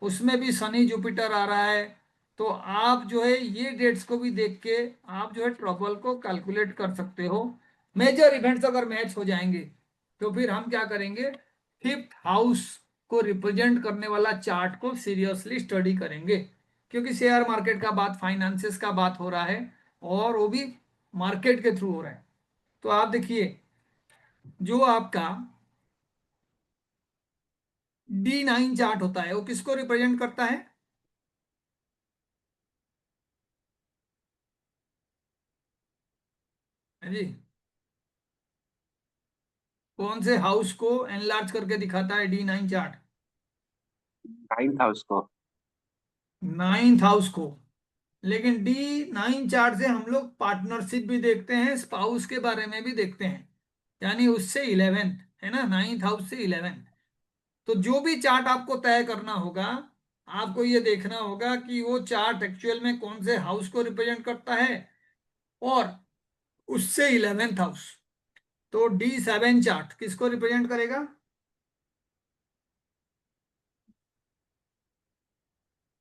उसमें भी शनि जुपिटर आ रहा है। तो आप जो है ये डेट्स को भी देख के आप जो है ट्रबल को कैलकुलेट कर सकते हो। मेजर इवेंट्स अगर मैच हो जाएंगे तो फिर हम क्या करेंगे, फिफ्थ हाउस को रिप्रेजेंट करने वाला चार्ट को सीरियसली स्टडी करेंगे, क्योंकि शेयर मार्केट का बात, फाइनेंसेस का बात हो रहा है, और वो भी मार्केट के थ्रू हो रहा है। तो आप देखिए, जो आपका D9 चार्ट होता है वो किसको रिप्रेजेंट करता है? है जी, कौन से हाउस को एनलार्ज करके दिखाता है D9 चार्ट? 9th हाउस को। नाइन्थ हाउस को। लेकिन D9 चार्ट से हम लोग पार्टनरशिप भी देखते हैं, स्पाउस के बारे में भी देखते हैं, यानी उससे 11th, है ना, नाइन्थ हाउस से 11th। तो जो भी चार्ट आपको तय करना होगा, आपको ये देखना होगा कि वो चार्ट एक्चुअल में कौन से हाउस को रिप्रेजेंट करता है, और उससे 11th हाउस। तो D7 चार्ट किसको रिप्रेजेंट करेगा?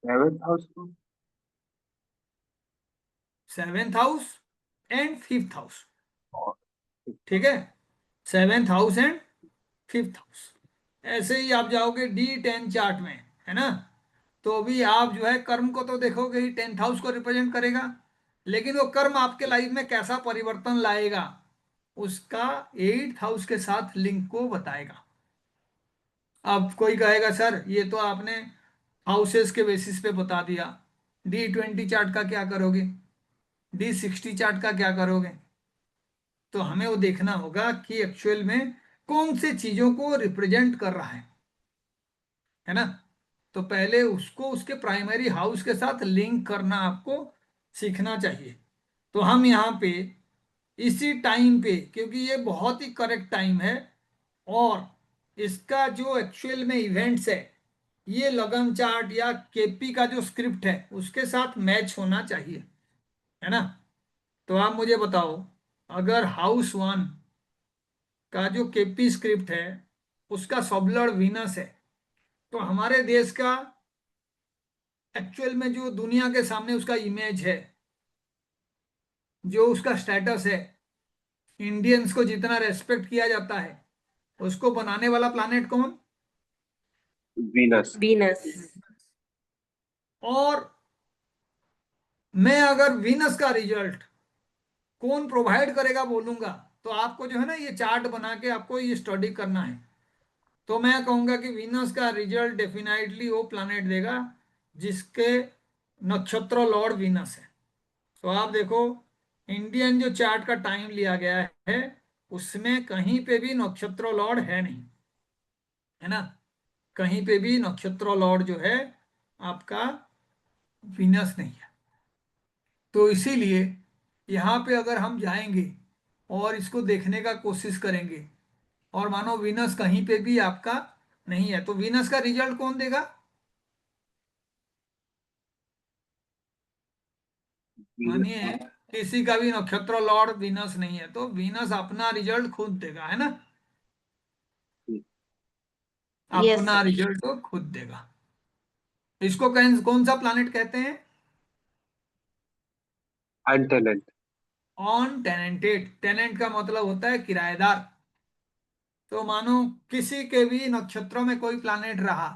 7th हाउस को। 7th house and 5th house. और ठीक है, 7th house and 5th house. ऐसे ही आप जाओगे D10 चार्ट में, है ना, तो भी आप जो है कर्म को तो देखोगे ही, 10th हाउस को रिप्रेजेंट करेगा। लेकिन वो कर्म आपके लाइफ में कैसा परिवर्तन लाएगा, उसका 8th हाउस के साथ लिंक को बताएगा। अब कोई कहेगा सर ये तो आपने हाउसेस के बेसिस पे बता दिया, D20 चार्ट का क्या करोगे, D60 चार्ट का क्या करोगे? तो हमें वो देखना होगा कि एक्चुअल में कौन सी चीजों को रिप्रेजेंट कर रहा है ना। तो पहले उसको उसके प्राइमरी हाउस के साथ लिंक करना आपको सीखना चाहिए। तो हम यहाँ पे इसी टाइम पे, क्योंकि ये बहुत ही करेक्ट टाइम है और इसका जो एक्चुअल में इवेंट्स है ये लगन चार्ट या केपी का जो स्क्रिप्ट है उसके साथ मैच होना चाहिए, है ना। तो आप मुझे बताओ, अगर हाउस 1 का जो केपी स्क्रिप्ट है उसका सबलॉर्ड वीनस है, तो हमारे देश का एक्चुअल में जो दुनिया के सामने उसका इमेज है, जो उसका स्टेटस है, इंडियंस को जितना रेस्पेक्ट किया जाता है, उसको बनाने वाला प्लानेट कौन? Venus. Venus. और मैं अगर वीनस का रिजल्ट कौन प्रोवाइड करेगा बोलूंगा, तो आपको जो है ना ये चार्ट बना के आपको ये स्टडी करना है। तो मैं कहूंगा कि वीनस का रिजल्ट डेफिनेटली वो प्लानेट देगा जिसके नक्षत्र लॉर्ड वीनस है। तो आप देखो, इंडियन जो चार्ट का टाइम लिया गया है उसमें कहीं पे भी नक्षत्र लॉर्ड है नहीं, है ना। कहीं पे भी नक्षत्र लॉर्ड जो है आपका वीनस नहीं है। तो इसीलिए यहाँ पे अगर हम जाएंगे और इसको देखने का कोशिश करेंगे और मानो वीनस कहीं पे भी आपका नहीं है, तो वीनस का रिजल्ट कौन देगा? Venus. मानिए किसी का भी नक्षत्र लॉर्ड वीनस नहीं है तो वीनस अपना रिजल्ट खुद देगा, है ना। Yes, अपना sir. रिजल्ट तो खुद देगा। इसको कौन सा प्लानेट कहते हैं? Antenna. ऑन टेनेंटेड। टेनेंट का मतलब होता है किराएदार। तो मानो किसी के भी नक्षत्रों में कोई प्लानेट रहा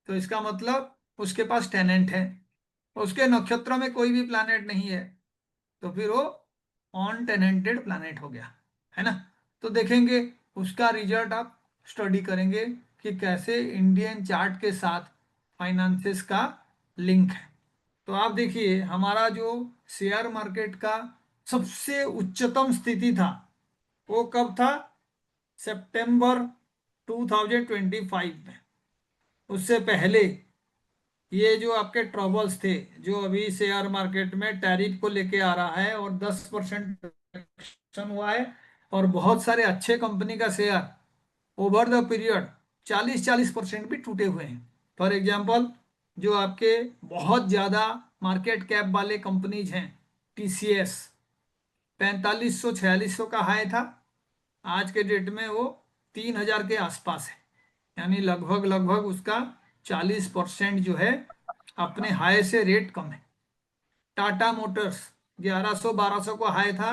तो इसका मतलब उसके पास टेनेंट है। उसके नक्षत्र में कोई भी प्लानेट नहीं है तो फिर वो ऑन टेनेंटेड प्लानेट हो गया, है ना। तो देखेंगे उसका रिजल्ट, आप स्टडी करेंगे कि कैसे इंडियन चार्ट के साथ फाइनेंसेस का लिंक है। तो आप देखिए हमारा जो शेयर मार्केट का सबसे उच्चतम स्थिति था वो कब था? सितंबर 2025 में। उससे पहले ये जो आपके ट्रबल्स थे, जो अभी शेयर मार्केट में टैरिफ को लेके आ रहा है और 10% हुआ है और बहुत सारे अच्छे कंपनी का शेयर ओवर द पीरियड 40-40% भी टूटे हुए हैं। फॉर एग्जांपल जो आपके बहुत ज्यादा मार्केट कैप वाले कंपनीज हैं, TCS 4500-4600 का हाई था, आज के डेट में वो 3000 के आसपास है, यानी लगभग लगभग उसका 40% जो है अपने हाई से रेट कम है। टाटा मोटर्स 1100-1200 को हाई था,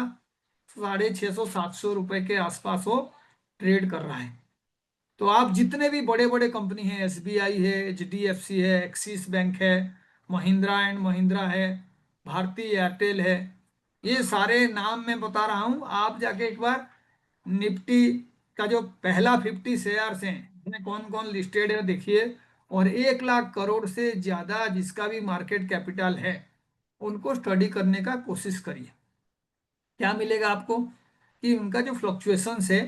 650-700 रुपए के आसपास वो ट्रेड कर रहा है। तो आप जितने भी बड़े बड़े कंपनी हैं, SBI है, HDFC है, एक्सिस बैंक है, महिंद्रा एंड महिंद्रा है, भारती एयरटेल है, ये सारे नाम मैं बता रहा हूं, आप जाके एक बार निफ्टी का जो पहला 50 शेयर्स हैं इसमें कौन कौन लिस्टेड है देखिए, और 1 लाख करोड़ से ज्यादा जिसका भी मार्केट कैपिटल है उनको स्टडी करने का कोशिश करिए। क्या मिलेगा आपको कि उनका जो फ्लक्चुएशंस है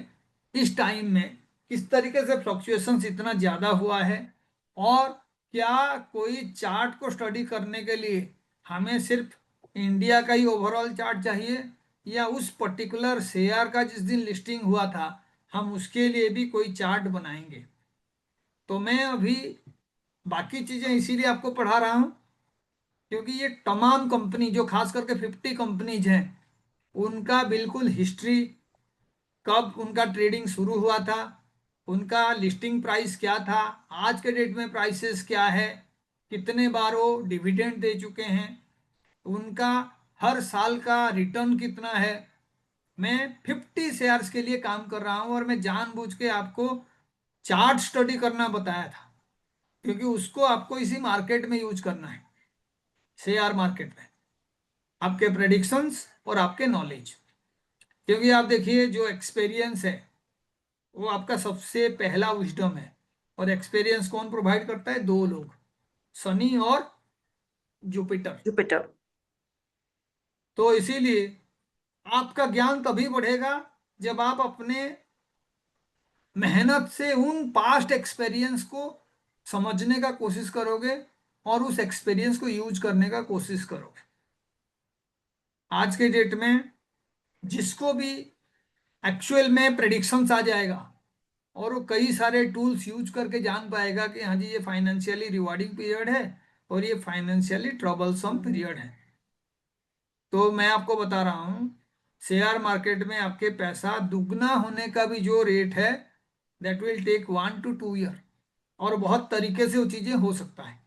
इस टाइम में किस तरीके से फ्लक्चुएशंस इतना ज्यादा हुआ है, और क्या कोई चार्ट को स्टडी करने के लिए हमें सिर्फ इंडिया का ही ओवरऑल चार्ट चाहिए या उस पर्टिकुलर शेयर का जिस दिन लिस्टिंग हुआ था हम उसके लिए भी कोई चार्ट बनाएंगे। तो मैं अभी बाकी चीजें इसीलिए आपको पढ़ा रहा हूं क्योंकि ये तमाम कंपनी जो खास करके 50 कंपनीज हैं उनका बिल्कुल हिस्ट्री, कब उनका ट्रेडिंग शुरू हुआ था, उनका लिस्टिंग प्राइस क्या था, आज के डेट में प्राइसेस क्या है, कितने बार वो डिविडेंड दे चुके हैं, उनका हर साल का रिटर्न कितना है। मैं 50 शेयर्स के लिए काम कर रहा हूं और मैं जानबूझ के आपको चार्ट स्टडी करना बताया था क्योंकि उसको आपको इसी मार्केट में यूज करना है, शेयर मार्केट में, आपके प्रेडिक्शंस और आपके नॉलेज। क्योंकि आप देखिए जो एक्सपीरियंस है वो आपका सबसे पहला विजडम है, और एक्सपीरियंस कौन प्रोवाइड करता है? दो लोग, शनि और जुपिटर। Jupiter. तो इसीलिए आपका ज्ञान तभी बढ़ेगा जब आप अपने मेहनत से उन पास्ट एक्सपीरियंस को समझने का कोशिश करोगे और उस एक्सपीरियंस को यूज करने का कोशिश करोगे। आज के डेट में जिसको भी एक्चुअल में प्रेडिक्शंस आ जाएगा और वो कई सारे टूल्स यूज करके जान पाएगा कि हाँ जी ये फाइनेंशियली रिवार्डिंग पीरियड है और ये फाइनेंशियली ट्रबलसम पीरियड है। तो मैं आपको बता रहा हूँ, शेयर मार्केट में आपके पैसा दुगना होने का भी जो रेट है, that will take 1 to 2 year, और बहुत तरीके से वो चीजें हो सकता है।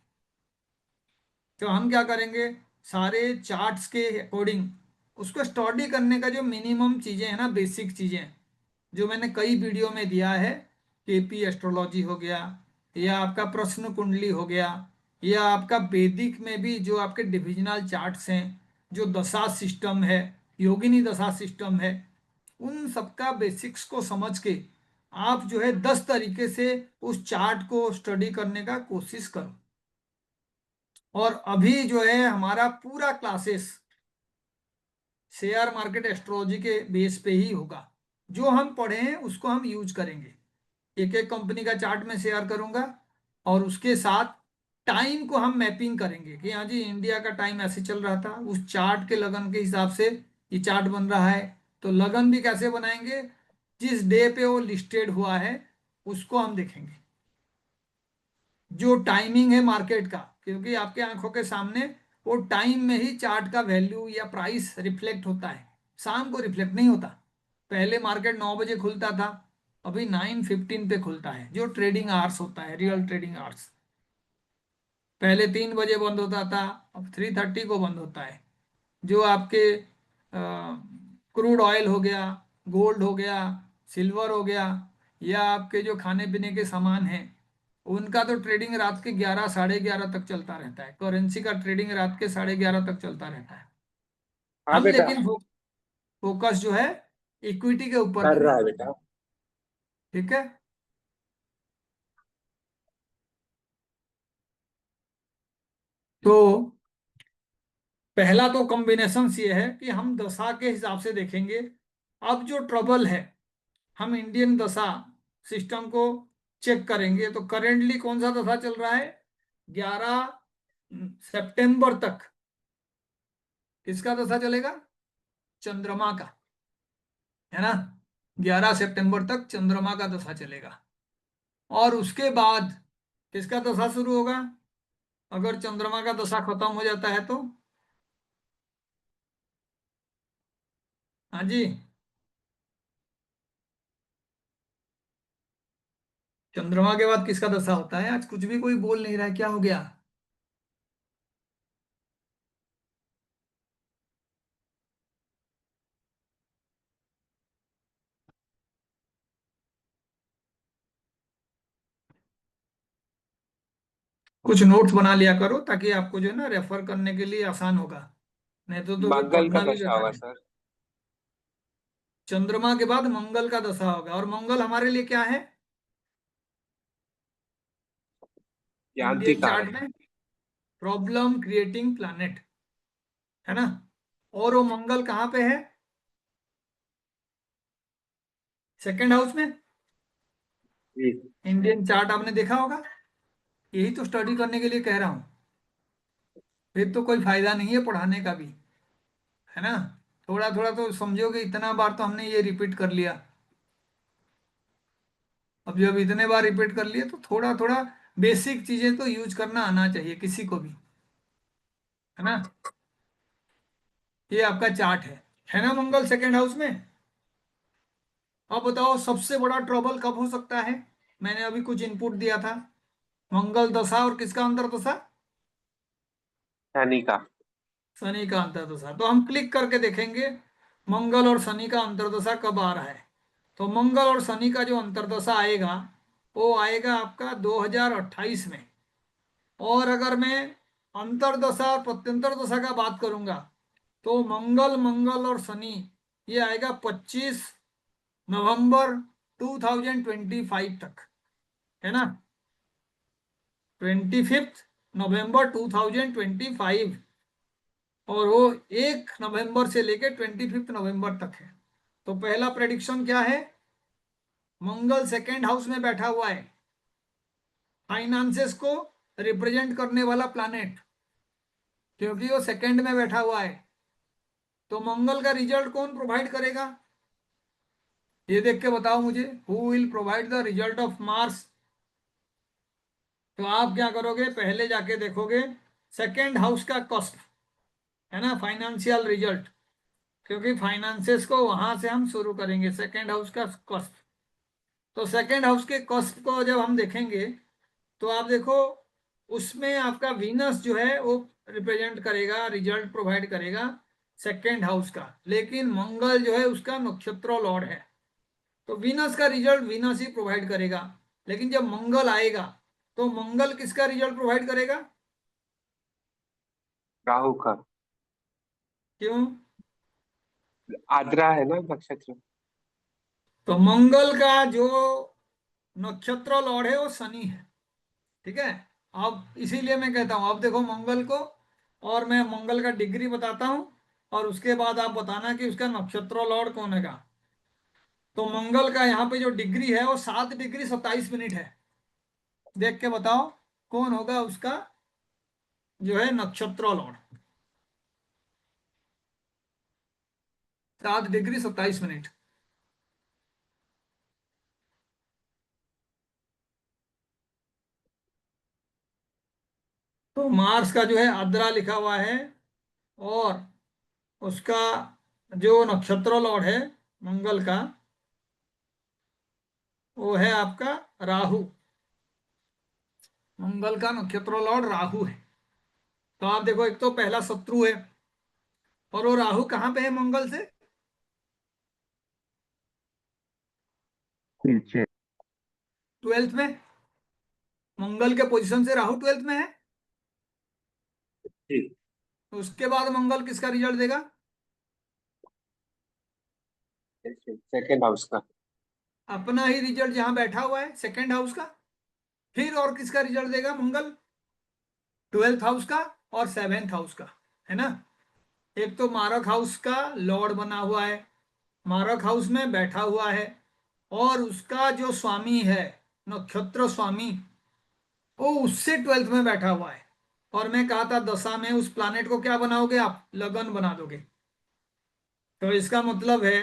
तो हम क्या करेंगे, सारे चार्ट्स के अकॉर्डिंग उसको स्टडी करने का जो मिनिमम चीजें हैं ना, बेसिक चीजें जो मैंने कई वीडियो में दिया है, केपी एस्ट्रोलॉजी हो गया, या आपका प्रश्न कुंडली हो गया, या आपका वैदिक में भी जो आपके डिविजनल चार्ट्स हैं, जो दशा सिस्टम है, योगिनी दशा सिस्टम है, उन सबका बेसिक्स को समझ के आप जो है 10 तरीके से उस चार्ट को स्टडी करने का कोशिश करो। और अभी जो है हमारा पूरा क्लासेस शेयर मार्केट एस्ट्रोलॉजी के बेस पे ही होगा। जो हम पढ़े हैं उसको हम यूज करेंगे। एक एक कंपनी का चार्ट में शेयर करूंगा और उसके साथ टाइम को हम मैपिंग करेंगे कि हाँ जी इंडिया का टाइम ऐसे चल रहा था, उस चार्ट के लगन के हिसाब से ये चार्ट बन रहा है। तो लगन भी कैसे बनाएंगे, जिस डे पे वो लिस्टेड हुआ है उसको हम देखेंगे, जो टाइमिंग है मार्केट का, क्योंकि आपके आंखों के सामने वो टाइम में ही चार्ट का वैल्यू या प्राइस रिफ्लेक्ट होता है, शाम को रिफ्लेक्ट नहीं होता। पहले मार्केट 9 बजे खुलता था, अभी 9:15 पे खुलता है, जो ट्रेडिंग आवर्स होता है, रियल ट्रेडिंग आवर्स। पहले 3 बजे बंद होता था, अब 3:30 को बंद होता है। जो आपके क्रूड ऑयल हो गया, गोल्ड हो गया, सिल्वर हो गया, या आपके जो खाने पीने के सामान हैं, उनका तो ट्रेडिंग रात के 11 11:30 तक चलता रहता है। करेंसी का ट्रेडिंग रात के 11:30 तक चलता रहता है। हाँ हम बेटा, लेकिन फोकस जो है इक्विटी के ऊपर कर रहा है करेंगे। बेटा। ठीक है, तो पहला तो कॉम्बिनेशन ये है कि हम दशा के हिसाब से देखेंगे। अब जो ट्रबल है, हम इंडियन दशा सिस्टम को चेक करेंगे। तो करेंटली कौन सा दशा चल रहा है? 11 सितंबर तक किसका दशा चलेगा? चंद्रमा का, है ना। 11 सितंबर तक चंद्रमा का दशा चलेगा। और उसके बाद किसका दशा शुरू होगा? अगर चंद्रमा का दशा खत्म हो जाता है तो, हाँ जी, चंद्रमा के बाद किसका दशा होता है? आज कुछ भी कोई बोल नहीं रहा है, क्या हो गया? कुछ नोट्स बना लिया करो ताकि आपको जो है ना रेफर करने के लिए आसान होगा, नहीं तो फिर मंगल का पढ़ना भी दशा बेकार होगा है। सर। चंद्रमा के बाद मंगल का दशा होगा, और मंगल हमारे लिए क्या है ज्ञान की इंडियन चार्ट कारक। में? प्रॉब्लम क्रिएटिंग प्लैनेट, है ना। और वो मंगल कहाँ पे है? सेकंड हाउस में। जी। इंडियन चार्ट आपने देखा होगा, यही तो स्टडी करने के लिए कह रहा हूँ। फिर तो कोई फायदा नहीं है पढ़ाने का भी, है ना। थोड़ा थोड़ा तो समझोगे, इतना बार तो हमने ये रिपीट कर लिया। अब जब इतने बार रिपीट कर लिए तो थोड़ा थोड़ा बेसिक चीजें तो यूज करना आना चाहिए किसी को भी, है ना। ये आपका चार्ट है ना, मंगल सेकंड हाउस में। अब बताओ सबसे बड़ा ट्रबल कब हो सकता है? मैंने अभी कुछ इनपुट दिया था, मंगल दशा और किसका अंतर्दशा? शनि का। शनि का अंतर्दशा। तो हम क्लिक करके देखेंगे मंगल और शनि का अंतर्दशा कब आ रहा है। तो मंगल और शनि का जो अंतर्दशा आएगा वो आएगा आपका 2028 में। और अगर मैं अंतर्दशा और प्रत्यंतर दशा का बात करूंगा तो मंगल मंगल और शनि ये आएगा 25 नवंबर 2025 तक, है ना। 25 नवंबर 2025, और वो 1 नवंबर से लेके 25 नवंबर तक है। तो पहला प्रेडिक्शन क्या है? मंगल सेकेंड हाउस में बैठा हुआ है, फाइनेंसेस को रिप्रेजेंट करने वाला प्लैनेट, क्योंकि वो सेकंड में बैठा हुआ है। तो मंगल का रिजल्ट कौन प्रोवाइड करेगा? ये देख के बताओ मुझे, who will provide the result of Mars? तो आप क्या करोगे, पहले जाके देखोगे सेकंड हाउस का कॉस्ट, है ना, फाइनेंशियल रिजल्ट, क्योंकि फाइनेंसेस को वहां से हम शुरू करेंगे, सेकंड हाउस का कॉस्ट। तो सेकंड हाउस के कॉस्ट को जब हम देखेंगे तो आप देखो उसमें आपका वीनस जो है वो रिप्रेजेंट करेगा, रिजल्ट प्रोवाइड करेगा सेकंड हाउस का, लेकिन मंगल जो है उसका नक्षत्र लॉर्ड है, तो वीनस का रिजल्ट वीनस ही प्रोवाइड करेगा। लेकिन जब मंगल आएगा तो मंगल किसका रिजल्ट प्रोवाइड करेगा? राहु का। क्यों? आद्रा है ना नक्षत्र। तो मंगल का जो नक्षत्र लॉर्ड है वो शनि है, ठीक है। अब इसीलिए मैं कहता हूं, अब देखो मंगल को, और मैं मंगल का डिग्री बताता हूं, और उसके बाद आप बताना कि उसका नक्षत्र लॉर्ड कौन है का। तो मंगल का यहाँ पे जो डिग्री है वो 7 डिग्री 27 मिनट है। देख के बताओ कौन होगा उसका जो है नक्षत्र लॉर्ड। 7 degree 27 minute. तो मार्स का जो है आद्रा लिखा हुआ है, और उसका जो नक्षत्र लॉर्ड है मंगल का वो है आपका राहु। मंगल का नक्षत्र लॉर्ड राहु है। तो आप देखो, एक तो पहला शत्रु है, और वो राहु कहाँ पे है मंगल से? पीछे। 12th में। मंगल के पोजीशन से राहु 12th में है। जी। तो उसके बाद मंगल किसका रिजल्ट देगा? सेकेंड हाउस का। अपना ही रिजल्ट जहां बैठा हुआ है सेकेंड हाउस का। फिर और किसका रिजल्ट देगा मंगल? 12th हाउस का और 7th हाउस का, है ना। एक तो मारक हाउस का लॉर्ड बना हुआ है, मारक हाउस में बैठा हुआ है, और उसका जो स्वामी है नक्षत्र स्वामी वो उससे 12th में बैठा हुआ है। और मैं कहा था दशा में उस प्लानेट को क्या बनाओगे आप? लगन बना दोगे। तो इसका मतलब है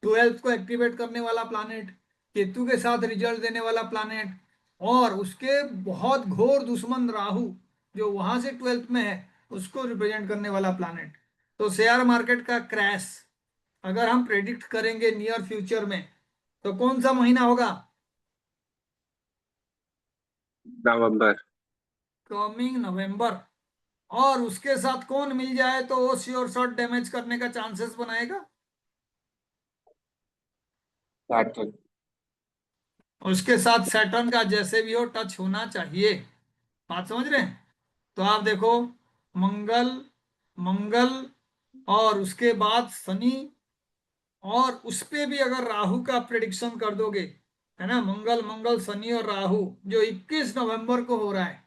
12th को एक्टिवेट करने वाला प्लानेट, केतु के साथ रिजल्ट देने वाला प्लानेट, और उसके बहुत घोर दुश्मन राहु जो वहां से 12th में है उसको रिप्रेजेंट करने वाला प्लानेट। तो शेयर मार्केट का क्रैश अगर हम प्रेडिक्ट करेंगे नियर फ्यूचर में, तो कौन सा महीना होगा? नवंबर। कमिंग नवंबर। और उसके साथ कौन मिल जाए तो वो श्योर शॉट डैमेज करने का चांसेस बनाएगा? सैटर्न। उसके साथ सैटर्न का जैसे भी हो टच होना चाहिए। बात समझ रहे हैं? तो आप देखो, मंगल, मंगल, और उसके बाद शनि, और उस पे भी अगर राहु का प्रिडिक्शन कर दोगे, है ना, मंगल, मंगल, शनि और राहु जो 21 नवंबर को हो रहा है,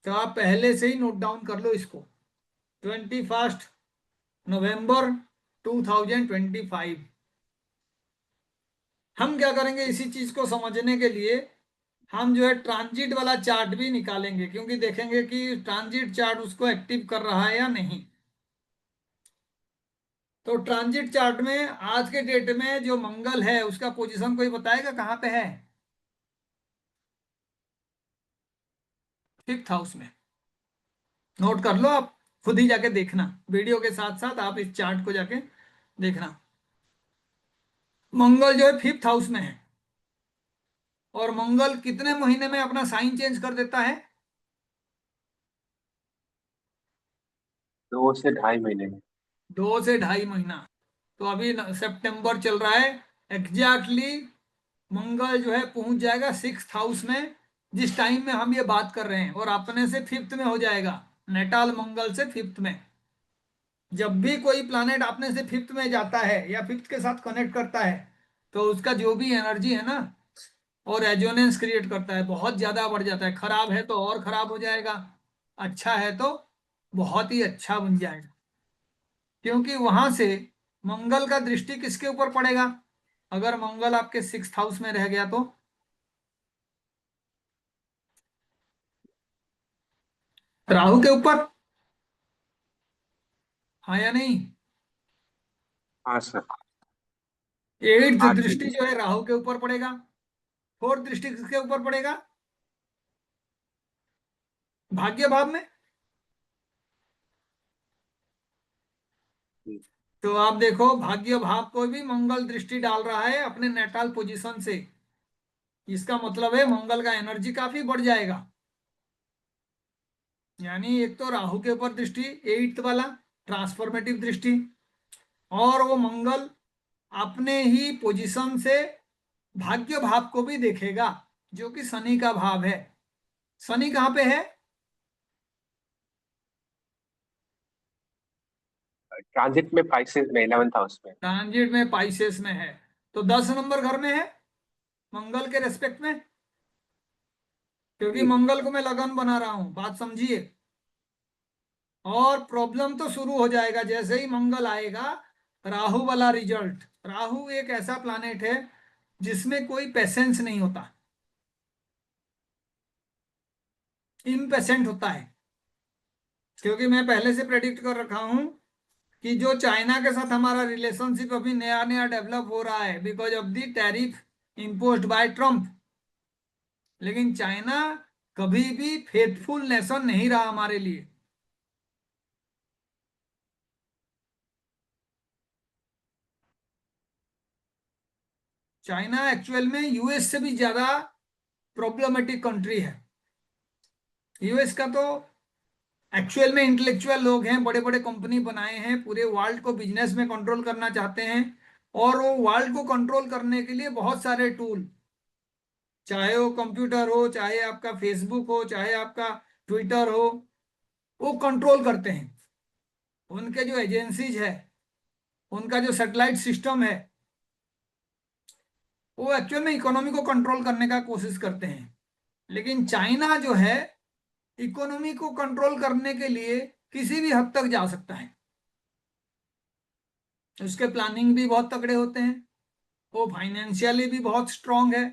तो आप पहले से ही नोट डाउन कर लो इसको। 21 नवंबर 2025। हम क्या करेंगे इसी चीज को समझने के लिए, हम जो है ट्रांजिट वाला चार्ट भी निकालेंगे, क्योंकि देखेंगे कि ट्रांजिट चार्ट उसको एक्टिव कर रहा है या नहीं। तो ट्रांजिट चार्ट में आज के डेट में जो मंगल है उसका पोजीशन कोई बताएगा कहाँ पे है? 5th हाउस में। नोट कर लो, आप खुद ही जाके देखना, वीडियो के साथ साथ आप इस चार्ट को जाके देखना। मंगल जो है 5th हाउस में है, और मंगल कितने महीने में अपना साइन चेंज कर देता है? 2 से ढाई महीने में। 2 से ढाई महीना। तो अभी सितंबर चल रहा है, एग्जैक्टली मंगल जो है पहुंच जाएगा 6th हाउस में जिस टाइम में हम ये बात कर रहे हैं, और अपने से 5th में हो जाएगा, नेटाल मंगल से 5th में। जब भी कोई प्लैनेट अपने से फिफ्थ में जाता है या फिफ्थ के साथ कनेक्ट करता है तो उसका जो भी एनर्जी है ना, और रेजोनेंस क्रिएट करता है, बहुत ज्यादा बढ़ जाता है। खराब है तो और खराब हो जाएगा, अच्छा है तो बहुत ही अच्छा बन जाएगा। क्योंकि वहां से मंगल का दृष्टि किसके ऊपर पड़ेगा? अगर मंगल आपके 6th हाउस में रह गया तो राहु के ऊपर, हाँ या नहीं? हाँ सर। 8th हाँ ठीक दृष्टि है। जो है राहु के ऊपर पड़ेगा। 4th दृष्टि किसके ऊपर पड़ेगा? भाग्य भाव में। हम्म, तो आप देखो, भाग्य भाव को भी मंगल दृष्टि डाल रहा है अपने नेटाल पोजीशन से। इसका मतलब है मंगल का एनर्जी काफी बढ़ जाएगा। यानी एक तो राहु के ऊपर दृष्टि, 8th वाला ट्रांसफॉर्मेटिव दृष्टि, और वो मंगल अपने ही पोजीशन से भाग्य भाव को भी देखेगा, जो कि शनि का भाव है। शनि कहाँ पे है? ट्रांजिट में पाइसेस में 11th हाउस में। ट्रांजिट में पाइसेस में है, तो 10 नंबर घर में है मंगल के रेस्पेक्ट में। क्योंकि जी मंगल को मैं लगन बना रहा हूं, बात समझिए। और प्रॉब्लम तो शुरू हो जाएगा जैसे ही मंगल आएगा। राहु वाला रिजल्ट, राहु एक ऐसा प्लैनेट है जिसमें कोई पेशेंस नहीं होता, इम्पेशेंट होता है। क्योंकि मैं पहले से प्रेडिक्ट कर रखा हूं कि जो चाइना के साथ हमारा रिलेशनशिप अभी नया नया डेवलप हो रहा है because of the tariff imposed by Trump, लेकिन चाइना कभी भी फेथफुल नेशन नहीं रहा हमारे लिए। चाइना एक्चुअल में यूएस से भी ज्यादा प्रॉब्लमेटिक कंट्री है। यूएस का तो एक्चुअल में इंटेलेक्चुअल लोग हैं, बड़े बड़े कंपनी बनाए हैं, पूरे वर्ल्ड को बिजनेस में कंट्रोल करना चाहते हैं। और वो वर्ल्ड को कंट्रोल करने के लिए बहुत सारे टूल, चाहे वो कंप्यूटर हो, चाहे आपका फेसबुक हो, चाहे आपका ट्विटर हो, वो कंट्रोल करते हैं। उनके जो एजेंसीज है, उनका जो सैटेलाइट सिस्टम है, वो एक्चुअल में इकोनॉमी को कंट्रोल करने का कोशिश करते हैं। लेकिन चाइना जो है, इकोनॉमी को कंट्रोल करने के लिए किसी भी हद तक जा सकता है। उसके प्लानिंग भी बहुत तगड़े होते हैं, वो फाइनेंशियली भी बहुत स्ट्रांग है।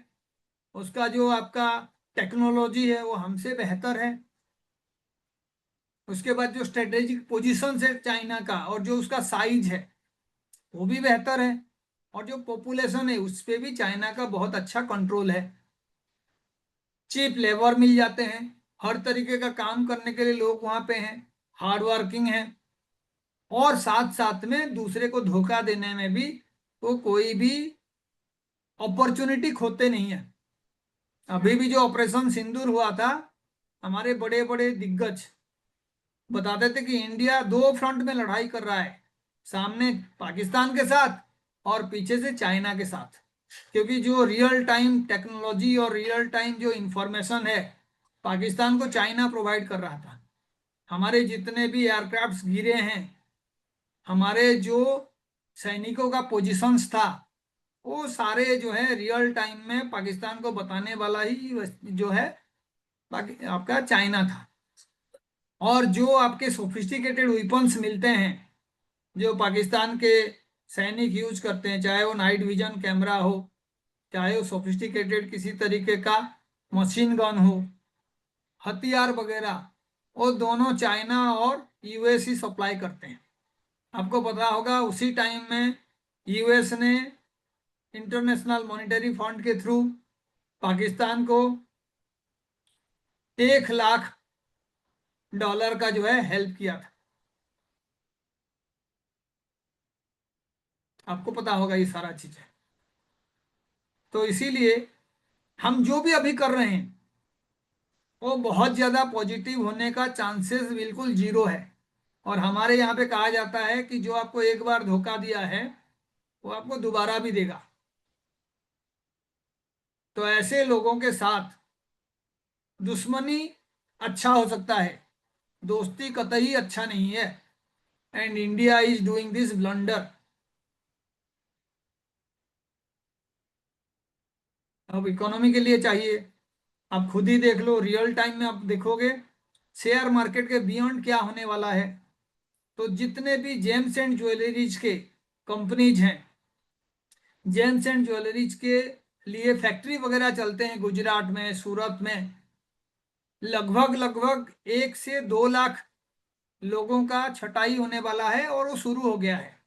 उसका जो आपका टेक्नोलॉजी है वो हमसे बेहतर है। उसके बाद जो स्ट्रेटेजिक पोजीशन है चाइना का, और जो उसका साइज है वो भी बेहतर है। और जो पॉपुलेशन है उस पे भी चाइना का बहुत अच्छा कंट्रोल है। चीप लेबर मिल जाते हैं, हर तरीके का काम करने के लिए लोग वहां पे हैं, हार्ड वर्किंग है। और साथ साथ में दूसरे को धोखा देने में भी वो कोई भी अपॉर्चुनिटी खोते नहीं है। अभी भी जो ऑपरेशन सिंदूर हुआ था, हमारे बड़े बड़े दिग्गज बताते थे कि इंडिया दो फ्रंट में लड़ाई कर रहा है, सामने पाकिस्तान के साथ और पीछे से चाइना के साथ। क्योंकि जो रियल टाइम टेक्नोलॉजी और रियल टाइम जो इंफॉर्मेशन है, पाकिस्तान को चाइना प्रोवाइड कर रहा था। हमारे जितने भी एयरक्राफ्ट्स गिरे हैं, हमारे जो सैनिकों का पोजीशंस था, वो सारे जो है रियल टाइम में पाकिस्तान को बताने वाला ही जो है आपका चाइना था। और जो आपके सोफिस्टिकेटेड वेपन्स मिलते हैं जो पाकिस्तान के सैनिक यूज करते हैं, चाहे वो नाइट विजन कैमरा हो, चाहे वो सोफिस्टिकेटेड किसी तरीके का मशीन गन हो, हथियार वगैरह, वो दोनों चाइना और यूएस ही सप्लाई करते हैं। आपको पता होगा उसी टाइम में यूएस ने इंटरनेशनल मॉनेटरी फंड के थ्रू पाकिस्तान को $1 लाख का जो है हेल्प किया था। आपको पता होगा ये सारा चीजें। तो इसीलिए हम जो भी अभी कर रहे हैं वो बहुत ज्यादा पॉजिटिव होने का चांसेस बिल्कुल जीरो है। और हमारे यहाँ पे कहा जाता है कि जो आपको एक बार धोखा दिया है वो आपको दोबारा भी देगा। तो ऐसे लोगों के साथ दुश्मनी अच्छा हो सकता है, दोस्ती कतई अच्छा नहीं है। and India is doing this blunder. अब इकोनॉमी के लिए चाहिए, आप खुद ही देख लो, रियल टाइम में आप देखोगे शेयर मार्केट के बियॉन्ड क्या होने वाला है। तो जितने भी जेम्स एंड ज्वेलरीज के कंपनीज हैं, जेम्स एंड ज्वेलरीज के लिए फैक्ट्री वगैरह चलते हैं गुजरात में, सूरत में, लगभग लगभग 1 से 2 लाख लोगों का छटाई होने वाला है और वो शुरू हो गया है।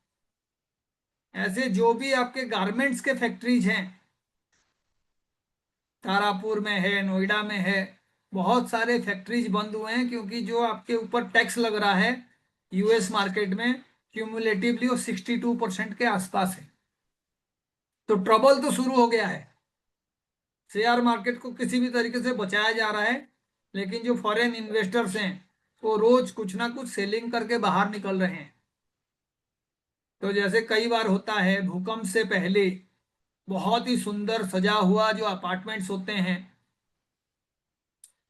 ऐसे जो भी आपके गारमेंट्स के फैक्ट्रीज हैं, तारापुर में है, नोएडा में है, बहुत सारे फैक्ट्रीज बंद हुए हैं क्योंकि जो आपके ऊपर टैक्स लग रहा है यूएस मार्केट में क्यूमुलेटिवली वो 62% के आसपास है। तो ट्रबल तो शुरू हो गया है, शेयर मार्केट को किसी भी तरीके से बचाया जा रहा है, लेकिन जो फॉरेन इन्वेस्टर्स हैं वो रोज कुछ ना कुछ सेलिंग करके बाहर निकल रहे हैं। तो जैसे कई बार होता है, भूकंप से पहले बहुत ही सुंदर सजा हुआ जो अपार्टमेंट्स होते हैं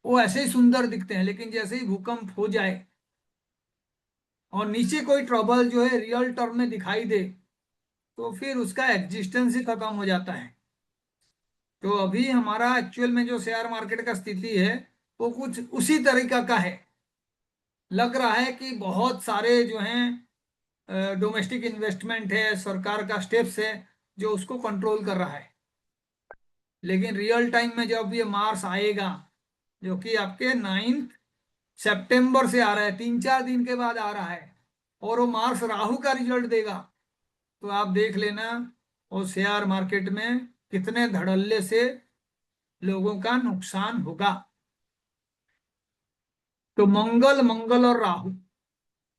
वो ऐसे ही सुंदर दिखते हैं, लेकिन जैसे ही भूकंप हो जाए और नीचे कोई ट्रबल जो है रियल टर्म में दिखाई दे तो फिर उसका एग्जिस्टेंस ही खत्म हो जाता है। तो अभी हमारा एक्चुअल में जो शेयर मार्केट का स्थिति है वो कुछ उसी तरीका का है। लग रहा है कि बहुत सारे जो हैं डोमेस्टिक इन्वेस्टमेंट है, सरकार का स्टेप्स है जो उसको कंट्रोल कर रहा है, लेकिन रियल टाइम में जब ये मार्स आएगा, जो कि आपके 9 सितंबर से आ रहा है, 3-4 दिन के बाद आ रहा है, और वो मार्स राहु का रिजल्ट देगा, तो आप देख लेना वो शेयर मार्केट में कितने धड़ल्ले से लोगों का नुकसान होगा। तो मंगल, मंगल और राहु,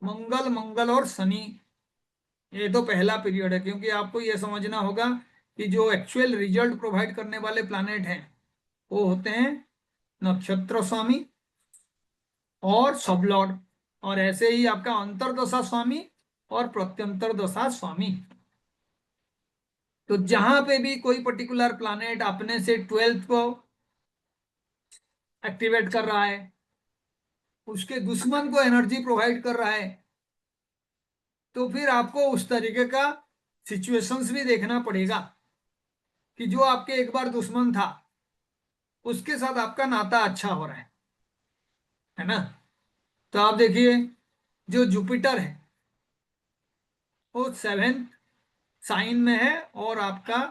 मंगल, मंगल और शनि, ये तो पहला पीरियड है, क्योंकि आपको ये समझना होगा कि जो एक्चुअल रिजल्ट प्रोवाइड करने वाले प्लैनेट हैं वो होते हैं नक्षत्र स्वामी और सबलॉर्ड, और ऐसे ही आपका अंतरदशा स्वामी और प्रत्यंतर दशा स्वामी। तो जहां पे भी कोई पर्टिकुलर प्लैनेट अपने से 12th को एक्टिवेट कर रहा है, उसके दुश्मन को एनर्जी प्रोवाइड कर रहा है, तो फिर आपको उस तरीके का सिचुएशंस भी देखना पड़ेगा कि जो आपके एक बार दुश्मन था उसके साथ आपका नाता अच्छा हो रहा है ना। तो आप देखिए जो जुपिटर है वो 7th साइन में है और आपका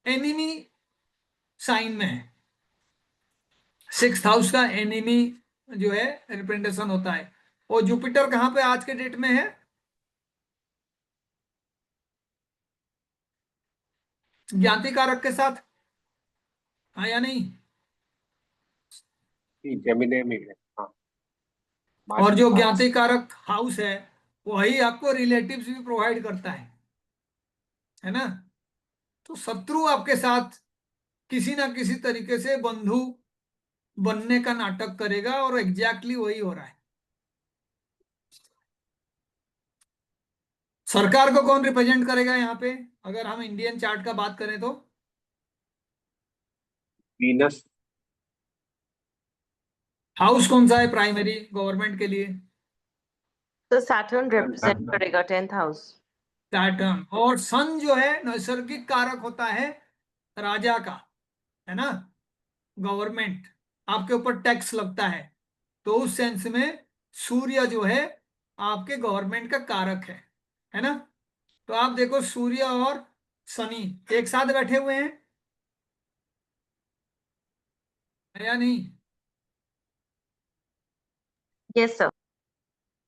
एनिमी साइन में है। 6th हाउस का एनिमी जो है रिप्रेजेंटेशन होता है, और जुपिटर कहाँ पे आज के डेट में है? ज्ञाति कारक के साथ, हाँ या नहीं? जेमिनी में है, हाँ। और जो पास। ज्ञाति कारक हाउस है वही आपको रिलेटिव्स भी प्रोवाइड करता है ना। तो शत्रु आपके साथ किसी ना किसी तरीके से बंधु बनने का नाटक करेगा, और एग्जैक्टली वही हो रहा है। सरकार को कौन रिप्रेजेंट करेगा यहाँ पे, अगर हम इंडियन चार्ट का बात करें तो? वीनस। हाउस कौन सा है प्राइमरी गवर्नमेंट के लिए? तो सैटर्न रिप्रेजेंट करेगा 10th हाउस। सैटर्न। और सन जो है नैसर्गिक कारक होता है राजा का, है ना, गवर्नमेंट, आपके ऊपर टैक्स लगता है, तो उस सेंस में सूर्य जो है आपके गवर्नमेंट का कारक है ना। तो आप देखो सूर्य और शनि एक साथ बैठे हुए हैं, है या नहीं? Yes sir.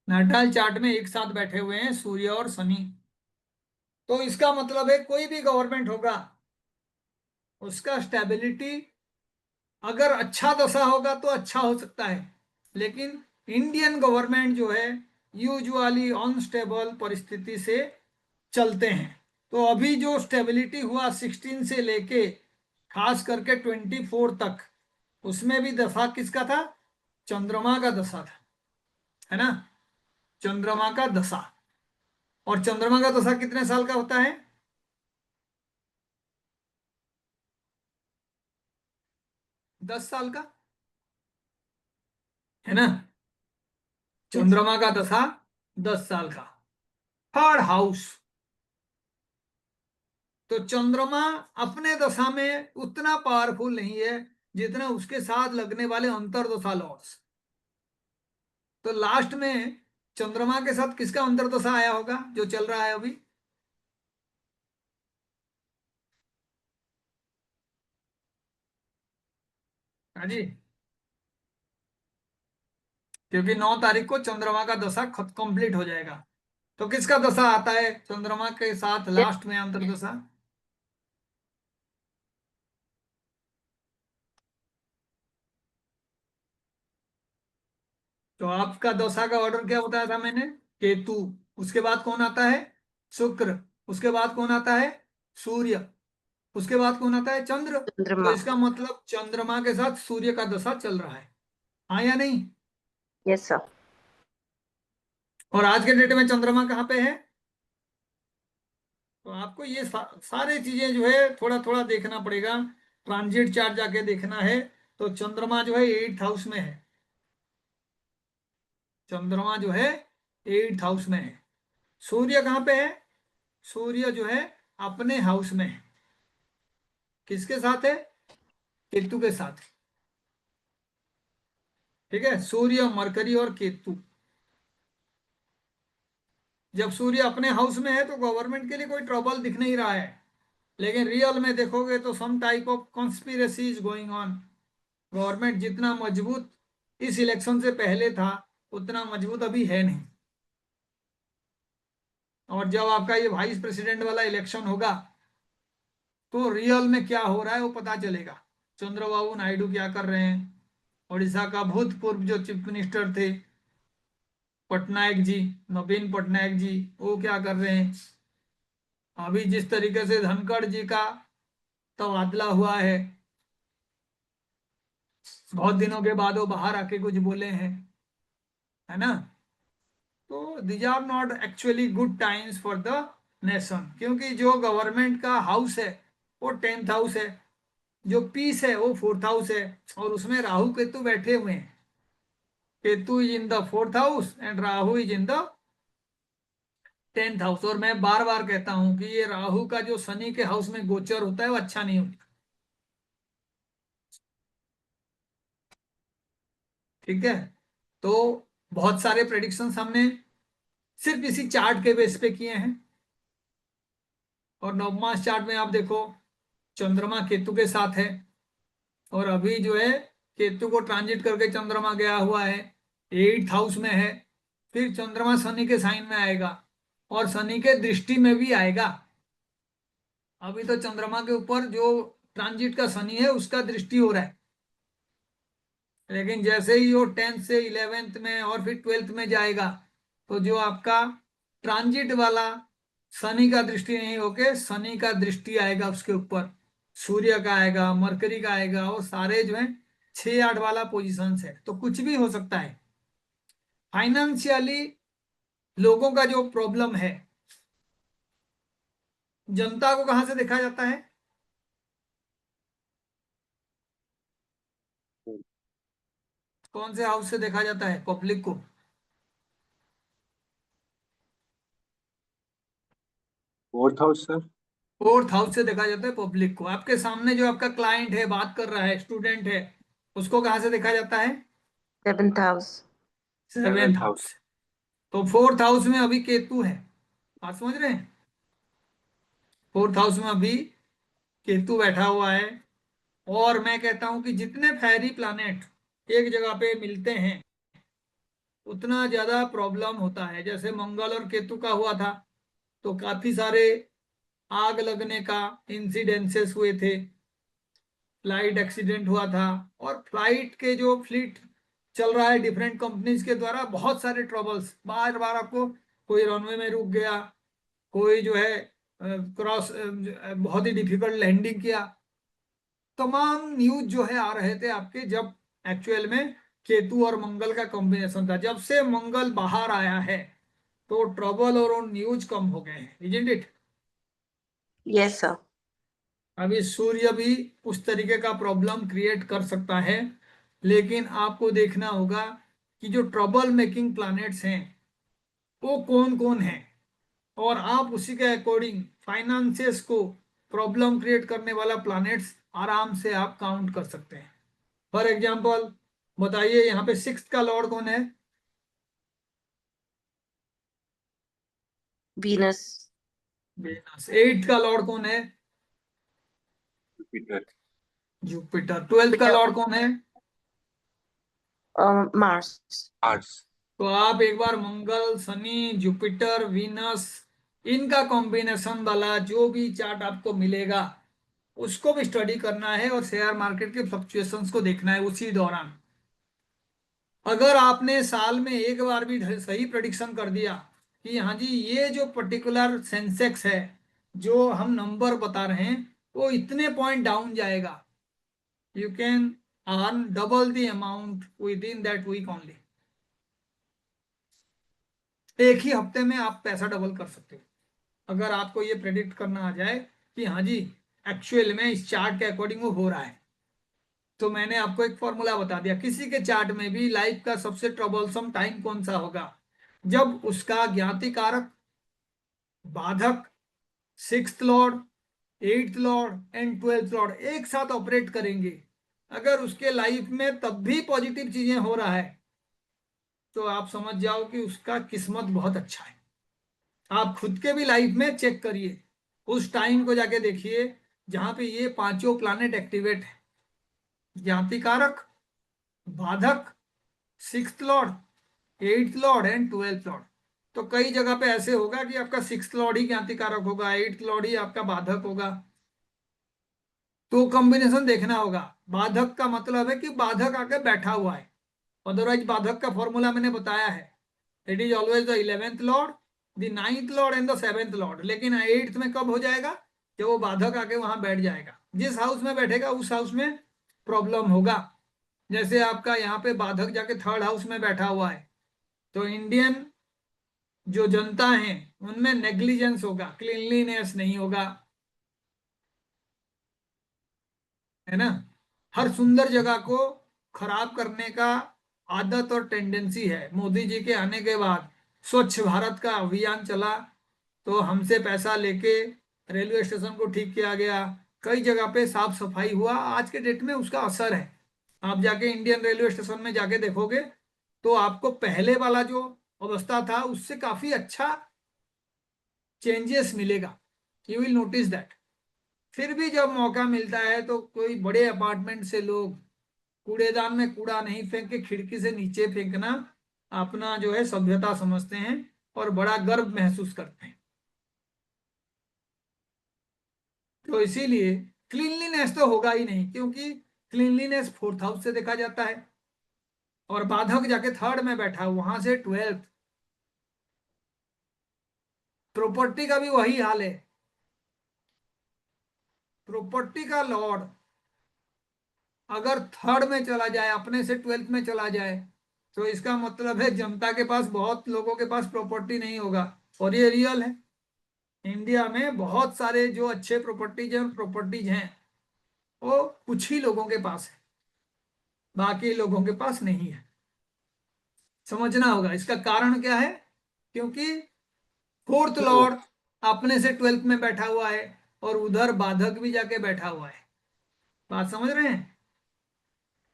नाटाल चार्ट में एक साथ बैठे हुए हैं सूर्य और शनि। तो इसका मतलब है कोई भी गवर्नमेंट होगा उसका स्टेबिलिटी अगर अच्छा दशा होगा तो अच्छा हो सकता है, लेकिन इंडियन गवर्नमेंट जो है यूजुअली अनस्टेबल परिस्थिति से चलते हैं। तो अभी जो स्टेबिलिटी हुआ 16 से लेके खास करके 24 तक, उसमें भी दशा किसका था? चंद्रमा का दशा था, है ना, चंद्रमा का दशा। और चंद्रमा का दशा कितने साल का होता है? 10 साल का, है ना। चंद्रमा का दशा 10 साल का। थर्ड हाउस, तो चंद्रमा अपने दशा में उतना पावरफुल नहीं है जितना उसके साथ लगने वाले अंतर्दशा लॉर्ड्स। तो लास्ट में चंद्रमा के साथ किसका अंतर्दशा आया होगा जो चल रहा है अभी? हाँ जी, क्योंकि 9 तारीख को चंद्रमा का दशा कंप्लीट हो जाएगा। तो किसका दशा आता है चंद्रमा के साथ Yes. लास्ट में अंतर्दशा? तो आपका दशा का ऑर्डर क्या बताया था मैंने? केतु, उसके बाद कौन आता है? शुक्र, उसके बाद कौन आता है? सूर्य, उसके बाद कौन आता है? चंद्र। तो Chandrama. इसका मतलब चंद्रमा के साथ सूर्य का दशा चल रहा है, हाँ या नहीं? Yes, sir. और आज के डेट में चंद्रमा कहाँ पे है? तो आपको ये सारे चीजें जो है थोड़ा थोड़ा देखना पड़ेगा, ट्रांजिट चार्ट जाके देखना है। तो चंद्रमा जो है 8th हाउस में है, चंद्रमा जो है 8th हाउस में है। सूर्य कहाँ पे है? सूर्य जो है अपने हाउस में है। किसके साथ है? केतु के साथ। ठीक है, सूर्य, मरकरी और केतु। जब सूर्य अपने हाउस में है तो गवर्नमेंट के लिए कोई ट्रबल दिख नहीं रहा है, लेकिन रियल में देखोगे तो some type of conspiracy is going on. Government जितना मजबूत इस इलेक्शन से पहले था उतना मजबूत अभी है नहीं। और जब आपका ये वाइस प्रेसिडेंट वाला इलेक्शन होगा तो रियल में क्या हो रहा है वो पता चलेगा। चंद्रबाबू नायडू क्या कर रहे हैं, उड़ीसा का भूतपूर्व जो चीफ मिनिस्टर थे पटनायक जी, नवीन पटनायक जी, वो क्या कर रहे हैं। अभी जिस तरीके से धनखड़ जी का तबादला हुआ है, बहुत दिनों के बाद वो बाहर आके कुछ बोले हैं, है ना? तो these are not actually good times for the nation, क्योंकि जो गवर्नमेंट का हाउस है वो 10th हाउस है, जो पीस है वो 4th हाउस है, और उसमें राहु केतु बैठे हुए हैं। Ketu is in the 4th house and Rahu is in the 10th house. और मैं बार बार कहता हूं कि ये राहु का जो शनि के हाउस में गोचर होता है वो अच्छा नहीं होता। ठीक है, तो बहुत सारे प्रेडिक्शंस हमने सिर्फ इसी चार्ट के बेस पे किए हैं। और नवमास चार्ट में आप देखो चंद्रमा केतु के साथ है, और अभी जो है केतु को ट्रांजिट करके चंद्रमा गया हुआ है, 8th हाउस में है। फिर चंद्रमा शनि के साइन में आएगा और शनि के दृष्टि में भी आएगा। अभी तो चंद्रमा के ऊपर जो ट्रांजिट का शनि है उसका दृष्टि हो रहा है, लेकिन जैसे ही वो 10th से 11th में और फिर 12th में जाएगा तो जो आपका ट्रांजिट वाला शनि का दृष्टि नहीं होके शनि का दृष्टि आएगा उसके ऊपर, सूर्य का आएगा, मरकरी का आएगा, और सारे जो है 6-8 वाला पोजीशंस है। तो कुछ भी हो सकता है। फाइनेंशियली लोगों का जो प्रॉब्लम है, जनता को कहां से देखा जाता है? कौन से हाउस से देखा जाता है पब्लिक को? 4th house sir. 4th house से देखा जाता है पब्लिक को। आपके सामने जो आपका क्लाइंट है, बात कर रहा है, स्टूडेंट है, उसको कहां से देखा जाता है? 7th house. 7th house. तो 4th हाउस में अभी केतु है, आप समझ रहे हैं? 4th हाउस में अभी केतु बैठा हुआ है। और मैं कहता हूं कि जितने फेरी प्लैनेट एक जगह पे मिलते हैं उतना ज्यादा प्रॉब्लम होता है। जैसे मंगल और केतु का हुआ था तो काफी सारे आग लगने का इंसिडेंसेस हुए थे, फ्लाइट एक्सीडेंट हुआ था, और फ्लाइट के जो फ्लीट चल रहा है डिफरेंट कंपनीज के द्वारा बहुत सारे ट्रबल्स, बार बार आपको कोई रनवे में रुक गया, कोई जो है क्रॉस बहुत ही डिफिकल्ट लैंडिंग किया। तमाम न्यूज जो है आ रहे थे आपके, जब एक्चुअल में केतु और मंगल का कॉम्बिनेशन था। जब से मंगल बाहर आया है तो ट्रबल और न्यूज कम हो गए हैं, इजंट इट? Yes, sir. अभी सूर्य भी उस तरीके का प्रॉब्लम क्रिएट कर सकता है, लेकिन आपको देखना होगा कि जो ट्रबल मेकिंग प्लैनेट्स हैं वो कौन कौन है, और आप उसी के अकॉर्डिंग फाइनेंसेस को प्रॉब्लम क्रिएट करने वाला प्लैनेट्स आराम से आप काउंट कर सकते हैं। फॉर एग्जांपल बताइए, यहाँ पे 6th का लॉर्ड कौन है? Venus. वेनस। 8th का लॉर्ड कौन है? Jupiter. जुपिटर। 12th का लॉर्ड कौन है? Mars. Mars. तो आप एक बार मंगल, शनि, जुपिटर, वीनस, इनका कॉम्बिनेशन वाला जो भी चार्ट आपको मिलेगा उसको भी स्टडी करना है और शेयर मार्केट के फ्लक्चुएशंस को देखना है उसी दौरान। अगर आपने साल में एक बार भी सही प्रेडिक्शन कर दिया कि हाँ जी ये जो पर्टिकुलर सेंसेक्स है जो हम नंबर बता रहे हैं वो इतने पॉइंट डाउन जाएगा, you can earn double the amount within that week only. एक ही हफ्ते में आप पैसा डबल कर सकते हो अगर आपको ये प्रेडिक्ट करना आ जाए कि हाँ जी एक्चुअल में इस चार्ट के अकॉर्डिंग वो हो रहा है। तो मैंने आपको एक फॉर्मूला बता दिया, किसी के चार्ट में भी लाइफ का सबसे ट्रबलसम टाइम कौन सा होगा, जब उसका ज्ञाति कारक, बाधक, 6th Lord, 8th Lord and 12th Lord एक साथ ऑपरेट करेंगे। अगर उसके लाइफ में तब भी पॉजिटिव चीजें हो रहा है तो आप समझ जाओ कि उसका किस्मत बहुत अच्छा है। आप खुद के भी लाइफ में चेक करिए, उस टाइम को जाके देखिए जहां पे ये पांचों प्लैनेट एक्टिवेट है, ज्ञाति कारक, बाधक, 6th Lord, 8th Lord and 12th Lord. तो कई जगह पे ऐसे होगा कि आपका 6th लॉर्ड ही ज्ञाति कारक होगा, 8th लॉर्ड ही आपका बाधक होगा। तो कॉम्बिनेशन देखना होगा। बाधक का मतलब है कि बाधक आके बैठा हुआ है, अदरवाइज बाधक का फॉर्मूला मैंने बताया है, it is always the 11th Lord, the 9th Lord and the 7th Lord. लेकिन 8th में कब हो जाएगा, जब वो बाधक आके वहां बैठ जाएगा। जिस हाउस में बैठेगा उस हाउस में प्रॉब्लम होगा। जैसे आपका यहाँ पे बाधक जाके 3rd हाउस में बैठा हुआ है तो इंडियन जो जनता है उनमें नेग्लिजेंस होगा, क्लीनलीनेस नहीं होगा, है ना। हर सुंदर जगह को खराब करने का आदत और टेंडेंसी है। मोदी जी के आने के बाद स्वच्छ भारत का अभियान चला तो हमसे पैसा लेके रेलवे स्टेशन को ठीक किया गया, कई जगह पे साफ सफाई हुआ। आज के डेट में उसका असर है। आप जाके इंडियन रेलवे स्टेशन में जाके देखोगे तो आपको पहले वाला जो अवस्था था उससे काफी अच्छा चेंजेस मिलेगा, यू विल नोटिस दैट। फिर भी जब मौका मिलता है तो कोई बड़े अपार्टमेंट से लोग कूड़ेदान में कूड़ा नहीं फेंक के खिड़की से नीचे फेंकना अपना जो है सभ्यता समझते हैं और बड़ा गर्व महसूस करते हैं। तो इसीलिए क्लीनलीनेस तो होगा ही नहीं, क्योंकि क्लीनलीनेस 4th हाउस से देखा जाता है और बाधक जाके 3rd में बैठा, वहां से 12th। प्रॉपर्टी का भी वही हाल है। प्रॉपर्टी का लॉर्ड अगर 3rd में चला जाए, अपने से 12th में चला जाए, तो इसका मतलब है जनता के पास, बहुत लोगों के पास प्रॉपर्टी नहीं होगा। और ये रियल है। इंडिया में बहुत सारे जो अच्छे प्रॉपर्टीज हैं वो कुछ ही लोगों के पास है, बाकी लोगों के पास नहीं है। समझना होगा इसका कारण क्या है, क्योंकि 4th लॉर्ड अपने से 12th में बैठा हुआ है और उधर बाधक भी जाके बैठा हुआ है। बात समझ रहे हैं।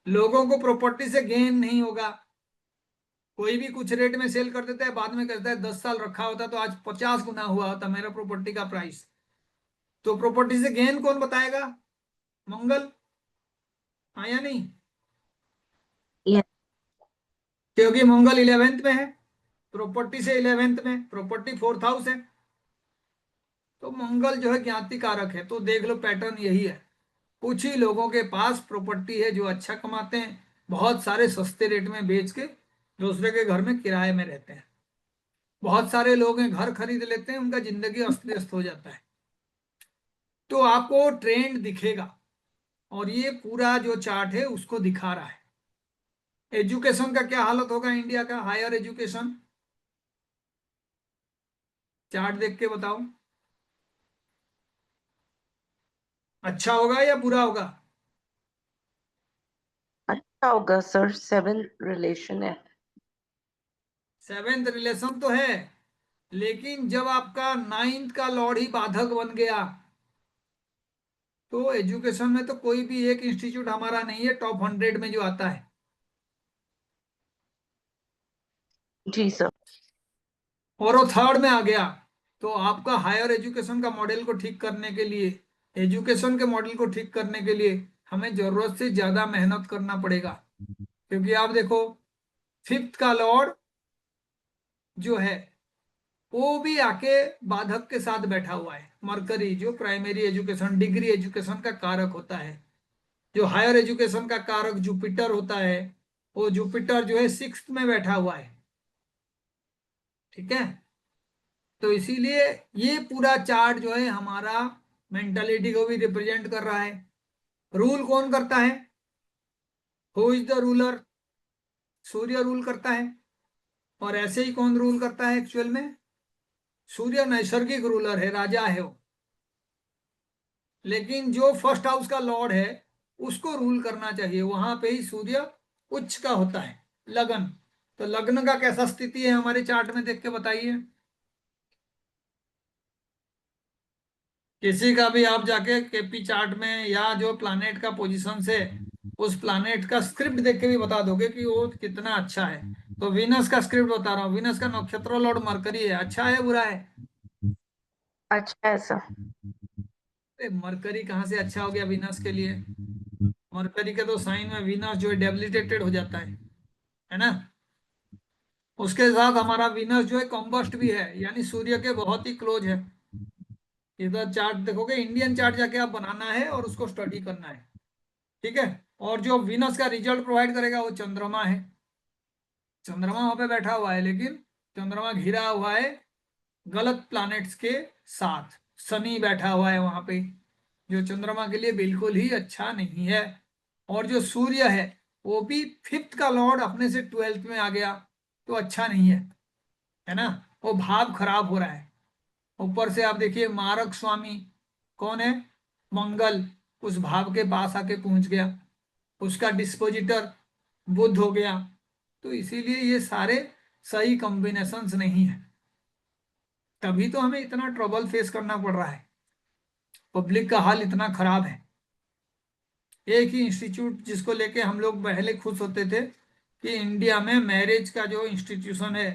लोगों को प्रॉपर्टी से गेन नहीं होगा। कोई भी कुछ रेट में सेल कर देता है, बाद में कहता है 10 साल रखा होता तो आज 50 गुना हुआ होता मेरा प्रॉपर्टी का प्राइस। तो प्रॉपर्टी से गेन कौन बताएगा? मंगल, हाँ या नहीं? Yeah. क्योंकि मंगल 11th में है, प्रॉपर्टी से 11th में, प्रॉपर्टी 4th हाउस है। तो मंगल जो है ज्ञाति कारक है। तो देख लो पैटर्न यही है। कुछ ही लोगों के पास प्रॉपर्टी है जो अच्छा कमाते हैं, बहुत सारे सस्ते रेट में बेच के दूसरे के घर में किराए में रहते हैं। बहुत सारे लोग हैं घर खरीद लेते हैं, उनका जिंदगी अस्त व्यस्त हो जाता है। तो आपको ट्रेंड दिखेगा और ये पूरा जो चार्ट है उसको दिखा रहा है। एजुकेशन का क्या हालत होगा इंडिया का, हायर एजुकेशन, चार्ट देख के बताओ। अच्छा होगा या बुरा होगा? अच्छा होगा सर, 7th रिलेशन है। 7th रिलेशन तो है, लेकिन जब आपका 9th का लॉर्ड ही बाधक बन गया तो एजुकेशन में तो कोई भी एक इंस्टीट्यूट हमारा नहीं है टॉप 100 में जो आता है। जी सर। और वो 3rd में आ गया तो आपका हायर एजुकेशन का मॉडल को ठीक करने के लिए, एजुकेशन के मॉडल को ठीक करने के लिए हमें जरूरत से ज्यादा मेहनत करना पड़ेगा। क्योंकि आप देखो 5th का लॉर्ड जो है वो भी आके बाधक के साथ बैठा हुआ है। मरकरी जो प्राइमरी एजुकेशन डिग्री एजुकेशन का कारक होता है, जो हायर एजुकेशन का कारक जुपिटर होता है, वो जुपिटर जो है 6th में बैठा हुआ है। ठीक है, तो इसीलिए ये पूरा चार्ट जो है हमारा मेंटालिटी को भी रिप्रेजेंट कर रहा है। रूल कौन करता है? Who is the ruler? Surya rule करता है। और ऐसे ही कौन रूल करता है एक्चुअल में? सूर्य नैसर्गिक रूलर है, राजा है वो। लेकिन जो फर्स्ट हाउस का लॉर्ड है उसको रूल करना चाहिए, वहां पे ही सूर्य उच्च का होता है, लगन। तो लग्न का कैसा स्थिति है हमारे चार्ट में देख के बताइए। किसी का भी आप जाके केपी चार्ट में या जो प्लानेट का पोजीशन से उस प्लानेट का स्क्रिप्ट देख के भी बता दोगे कि वो कितना अच्छा है। तो वीनस का स्क्रिप्ट बता रहा हूँ, वीनस का नक्षत्र लॉर्ड मरकरी है। अच्छा है बुरा है? अच्छा है सर। मरकरी कहाँ से अच्छा हो गया वीनस के लिए? मरकरी के तो साइन में वीनस जो है डेबिलिटेटेड हो जाता है ना। उसके साथ हमारा वीनस जो है कॉम्बस्ट भी है, यानी सूर्य के बहुत ही क्लोज है। इधर चार्ट देखोगे, इंडियन चार्ट जाके आप बनाना है और उसको स्टडी करना है। ठीक है, और जो वीनस का रिजल्ट प्रोवाइड करेगा वो चंद्रमा है। चंद्रमा वहां पे बैठा हुआ है, लेकिन चंद्रमा घिरा हुआ है गलत प्लैनेट्स के साथ। शनि बैठा हुआ है वहां पे, जो चंद्रमा के लिए बिल्कुल ही अच्छा नहीं है। और जो सूर्य है वो भी 5th का लॉर्ड अपने से 12th में आ गया, तो अच्छा नहीं है ना। वो भाव खराब हो रहा है। ऊपर से आप देखिए मारक स्वामी कौन है? मंगल उस भाव के पास आके पहुंच गया, उसका डिस्पोजिटर बुध हो गया। तो इसीलिए ये सारे सही कॉम्बिनेशंस नहीं है, तभी तो हमें इतना ट्रबल फेस करना पड़ रहा है, पब्लिक का हाल इतना खराब है। एक ही इंस्टीट्यूट जिसको लेके हम लोग पहले खुश होते थे कि इंडिया में मैरिज का जो इंस्टीट्यूशन है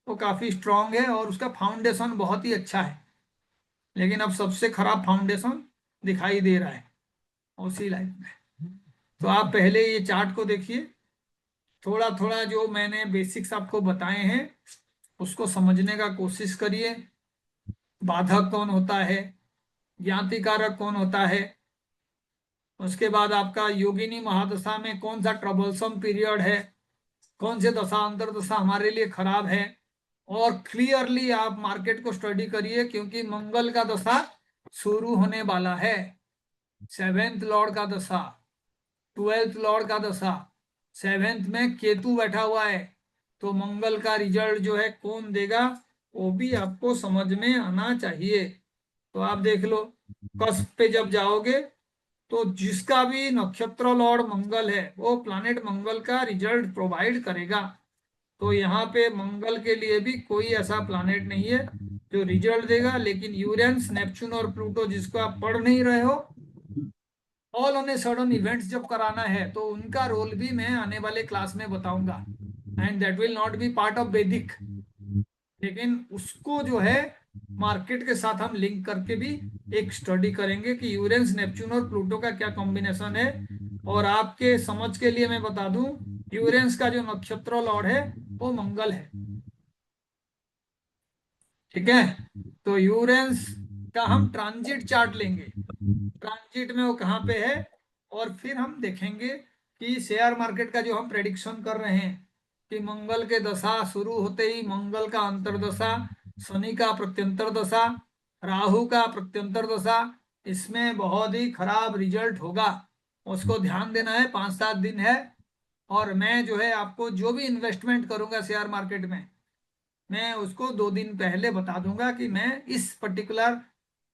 वो काफी स्ट्रांग है और उसका फाउंडेशन बहुत ही अच्छा है, लेकिन अब सबसे खराब फाउंडेशन दिखाई दे रहा है उसी लाइफ में। तो आप पहले ये चार्ट को देखिए, थोड़ा थोड़ा जो मैंने बेसिक्स आपको बताए हैं उसको समझने का कोशिश करिए। बाधक कौन होता है, ज्ञाति कारक कौन होता है, उसके बाद आपका योगिनी महादशा में कौन सा ट्रबलसम पीरियड है, कौन से दशा अंतर दशा हमारे लिए खराब है। और क्लियरली आप मार्केट को स्टडी करिए, क्योंकि मंगल का दशा शुरू होने वाला है। 7th लॉर्ड का दशा, 12th लॉर्ड का दशा, 7th में केतु बैठा हुआ है। तो मंगल का रिजल्ट जो है कौन देगा वो भी आपको समझ में आना चाहिए। तो आप देख लो, कस्प पे जब जाओगे तो जिसका भी नक्षत्र लॉर्ड मंगल है वो प्लैनेट मंगल का रिजल्ट प्रोवाइड करेगा। तो यहाँ पे मंगल के लिए भी कोई ऐसा प्लैनेट नहीं है जो रिजल्ट देगा, लेकिन यूरेनस नेपच्यून और प्लूटो जिसको आप पढ़ नहीं रहे हो, all on a sudden events जब कराना है तो उनका रोल भी मैं आने वाले क्लास में बताऊंगा, and that will not be part of वैदिक। लेकिन उसको जो है मार्केट के साथ हम लिंक करके भी एक स्टडी करेंगे कि यूरेनस नेपच्यून और प्लूटो का क्या कॉम्बिनेशन है। और आपके समझ के लिए मैं बता दूं, यूरेनस का जो नक्षत्र लॉर्ड है वो मंगल है। ठीक है, तो यूरेनस का हम ट्रांजिट चार्ट लेंगे, ट्रांजिट में वो कहाँ पे है, और फिर हम देखेंगे कि शेयर मार्केट का जो हम प्रेडिक्शन कर रहे हैं कि मंगल के दशा शुरू होते ही मंगल का अंतर्दशा, शनि का प्रत्यंतर दशा, राहु का प्रत्यंतर दशा, इसमें बहुत ही खराब रिजल्ट होगा। उसको ध्यान देना है, 5-7 दिन है। और मैं जो है आपको जो भी इन्वेस्टमेंट करूंगा शेयर मार्केट में, मैं उसको 2 दिन पहले बता दूंगा कि मैं इस पर्टिकुलर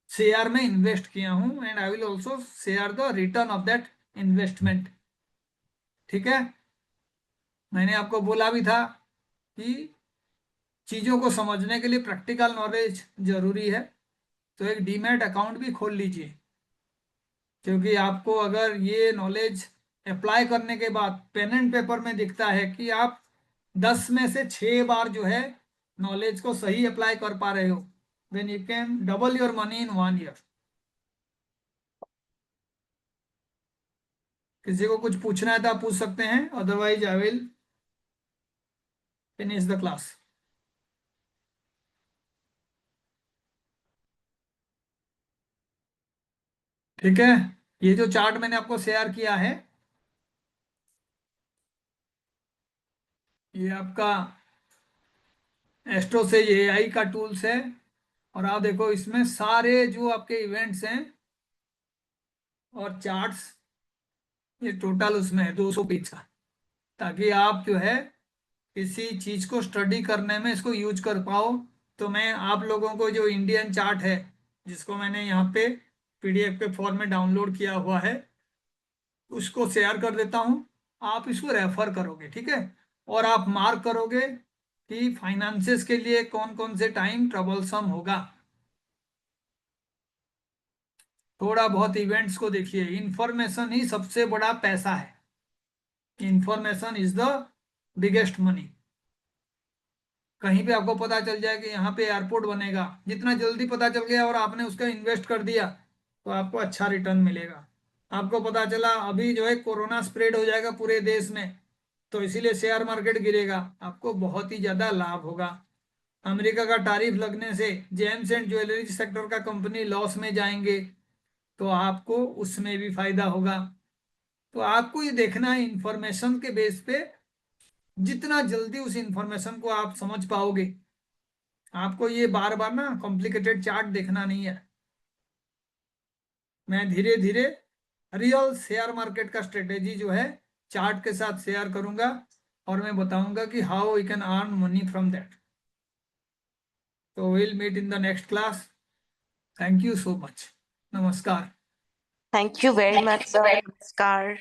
शेयर में इन्वेस्ट किया हूं, and I will also share the return of that investment. ठीक है, मैंने आपको बोला भी था कि चीजों को समझने के लिए प्रैक्टिकल नॉलेज जरूरी है। तो एक डीमैट अकाउंट भी खोल लीजिए, क्योंकि आपको अगर ये नॉलेज अप्लाई करने के बाद पेन एंड पेपर में दिखता है कि आप 10 में से 6 बार जो है नॉलेज को सही अप्लाई कर पा रहे हो, then you can double your money in 1 year. किसी को कुछ पूछना है तो आप पूछ सकते हैं, otherwise I will finish the class. ठीक है, ये जो चार्ट मैंने आपको शेयर किया है, ये आपका एस्ट्रो से एआई का टूल्स है। और आप देखो इसमें सारे जो आपके इवेंट्स हैं और चार्ट्स, ये टोटल उसमें है 200 पेज का, ताकि आप जो है किसी चीज को स्टडी करने में इसको यूज कर पाओ। तो मैं आप लोगों को जो इंडियन चार्ट है, जिसको मैंने यहाँ पे पीडीएफ के फॉर्म में डाउनलोड किया हुआ है, उसको शेयर कर देता हूँ। आप इसको रेफर करोगे, ठीक है, और आप मार्क करोगे कि फाइनेंसेस के लिए कौन कौन से टाइम ट्रबलसम होगा। थोड़ा बहुत इवेंट्स को देखिए, इंफॉर्मेशन ही सबसे बड़ा पैसा है। Information is the biggest money. कहीं पे आपको पता चल जाए कि यहाँ पे एयरपोर्ट बनेगा, जितना जल्दी पता चल गया और आपने उसका इन्वेस्ट कर दिया तो आपको अच्छा रिटर्न मिलेगा। आपको पता चला अभी जो है कोरोना स्प्रेड हो जाएगा पूरे देश में, तो इसीलिए शेयर मार्केट गिरेगा, आपको बहुत ही ज्यादा लाभ होगा। अमेरिका का टैरिफ लगने से जेम्स एंड ज्वेलरी सेक्टर का कंपनी लॉस में जाएंगे, तो आपको उसमें भी फायदा होगा। तो आपको ये देखना है इंफॉर्मेशन के बेस पे, जितना जल्दी उस इंफॉर्मेशन को आप समझ पाओगे। आपको ये बार बार ना कॉम्प्लिकेटेड चार्ट देखना नहीं है। मैं धीरे धीरे रियल शेयर मार्केट का स्ट्रेटेजी जो है चार्ट के साथ शेयर करूंगा, और मैं बताऊंगा कि how you can earn money from that. तो will meet in the next class. Thank you so much. नमस्कार। Thank you very much, sir. Namaskar.